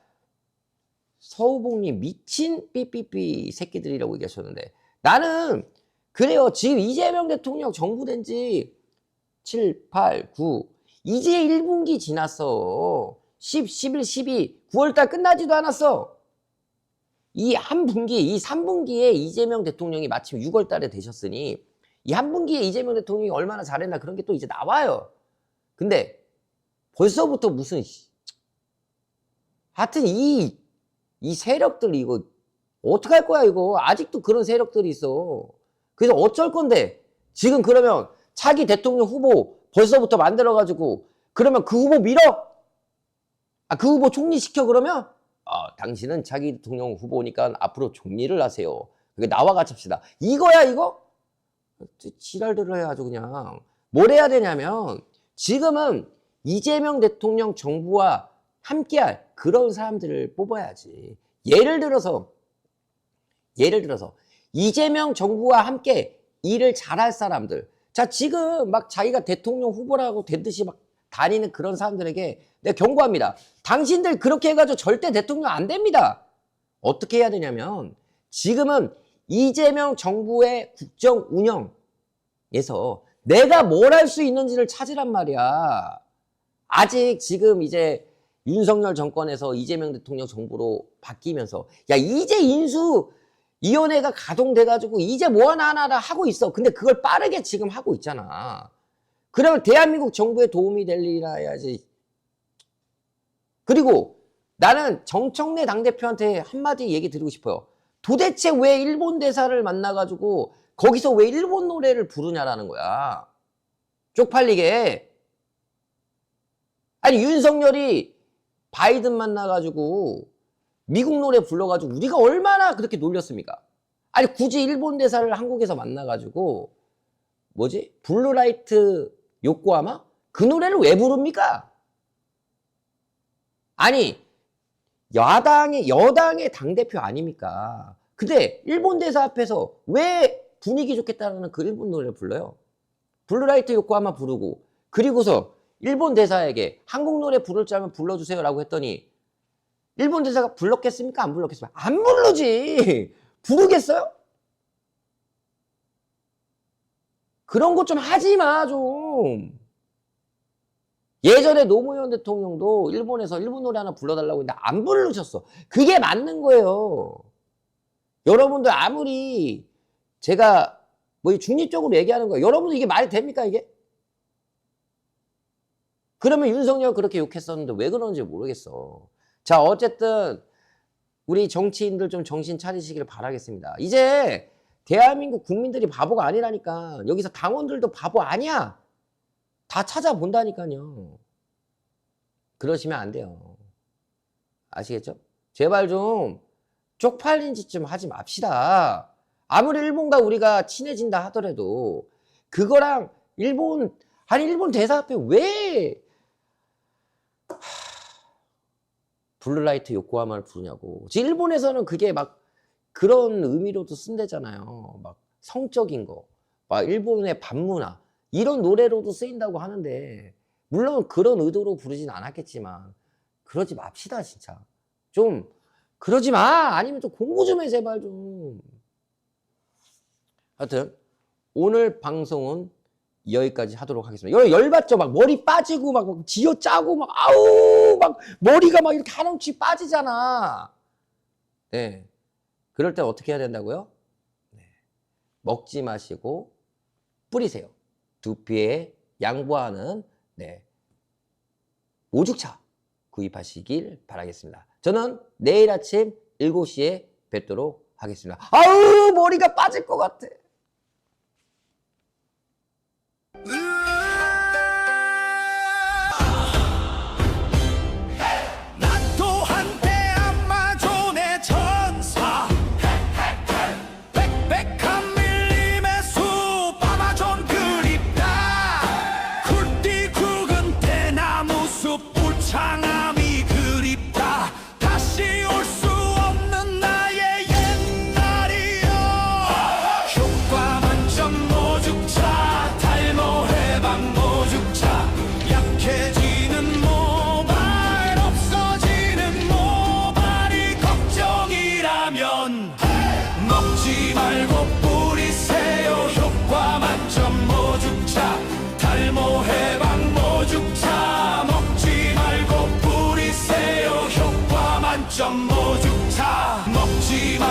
서우봉님 미친 삐삐삐 새끼들이라고 얘기하셨는데, 나는 그래요. 지금 이재명 대통령 정부 된 지 7, 8, 9 이제 1분기 지났어. 10, 11, 12 9월달 끝나지도 않았어. 이 한 분기, 이 3분기에 이재명 대통령이 마침 6월달에 되셨으니 이 한 분기에 이재명 대통령이 얼마나 잘했나 그런 게 또 이제 나와요. 근데 벌써부터 무슨 하여튼 이 세력들 이거 어떡할 거야 이거. 아직도 그런 세력들이 있어. 그래서 어쩔 건데 지금. 그러면 차기 대통령 후보 벌써부터 만들어가지고 그러면 그 후보 밀어? 그 후보 총리시켜? 그러면 당신은 차기 대통령 후보니까 앞으로 총리를 하세요. 그게 나와 같이 합시다. 이거야 이거? 지랄들을 해 아주 그냥. 뭘 해야 되냐면 지금은 이재명 대통령 정부와 함께할 그런 사람들을 뽑아야지. 예를 들어서 이재명 정부와 함께 일을 잘할 사람들. 자, 지금 막 자기가 대통령 후보라고 된 듯이 막 다니는 그런 사람들에게 내가 경고합니다. 당신들 그렇게 해가지고 절대 대통령 안 됩니다. 어떻게 해야 되냐면 지금은 이재명 정부의 국정 운영에서 내가 뭘 할 수 있는지를 찾으란 말이야. 아직 지금 이제 윤석열 정권에서 이재명 대통령 정부로 바뀌면서 야, 이제 인수위원회가 가동돼가지고 이제 뭐 하나 하고 있어. 근데 그걸 빠르게 지금 하고 있잖아. 그러면 대한민국 정부에 도움이 될 일이라 해야지. 그리고 나는 정청래 당대표한테 한마디 얘기 드리고 싶어요. 도대체 왜 일본 대사를 만나가지고 거기서 왜 일본 노래를 부르냐라는 거야. 쪽팔리게. 아니, 윤석열이 바이든 만나가지고 미국 노래 불러가지고 우리가 얼마나 그렇게 놀렸습니까? 아니, 굳이 일본 대사를 한국에서 만나가지고 블루라이트 요코하마? 그 노래를 왜 부릅니까? 아니, 여당의 당대표 아닙니까? 근데 일본 대사 앞에서 왜 분위기 좋겠다는 그 일본 노래를 불러요? 블루라이트 요코하마 부르고, 그리고서 일본 대사에게 한국 노래 부를 줄 알면 불러주세요 라고 했더니 일본 대사가 불렀겠습니까? 안 불렀겠습니까? 안 부르지. 부르겠어요? 그런 거 좀 하지 마, 좀. 예전에 노무현 대통령도 일본에서 일본 노래 하나 불러달라고 했는데 안 부르셨어. 그게 맞는 거예요. 여러분들 아무리 제가 뭐 중립적으로 얘기하는 거예요. 여러분들 이게 말이 됩니까 이게? 그러면 윤석열 그렇게 욕했었는데 왜 그런지 모르겠어. 자, 어쨌든 우리 정치인들 좀 정신 차리시길 바라겠습니다. 이제 대한민국 국민들이 바보가 아니라니까. 여기서 당원들도 바보 아니야. 다 찾아본다니까요. 그러시면 안 돼요. 아시겠죠? 제발 좀 쪽팔린 짓 좀 하지 맙시다. 아무리 일본과 우리가 친해진다 하더라도 그거랑 일본 대사 앞에 왜 블루라이트 요코하마를 부르냐고. 일본에서는 그게 막 그런 의미로도 쓴대잖아요. 막 성적인 거, 막 일본의 반문화 이런 노래로도 쓰인다고 하는데 물론 그런 의도로 부르진 않았겠지만 그러지 맙시다 진짜. 좀 그러지 마. 아니면 좀 공부 좀 해 제발 좀. 하여튼 오늘 방송은 여기까지 하도록 하겠습니다. 여러분 열받죠? 막 머리 빠지고 막 쥐어짜고 막 아우 막 머리가 막 이렇게 한없이 빠지잖아. 네. 그럴 때 어떻게 해야 된다고요? 네. 먹지 마시고 뿌리세요. 두피에 양보하는 네. 오죽차 구입하시길 바라겠습니다. 저는 내일 아침 7시에 뵙도록 하겠습니다. 아우 머리가 빠질 것 같아. 또 한때 아마존의 전사 빽빽한 밀림의 숲 아마존 그립다 굵디 굵은 대나무 숲 울창함이 그립다 다시 올 수 없는 나의 옛날이여 효과 만점 모죽차 탈모 해방 모죽차 약해지는 모발 없어지는 모발이 걱정이라면 먹지 말고 뿌리세요 효과 만점 모죽차 탈모 해방 모죽차 먹지 말고 뿌리세요 효과 만점 모죽차 먹지 말고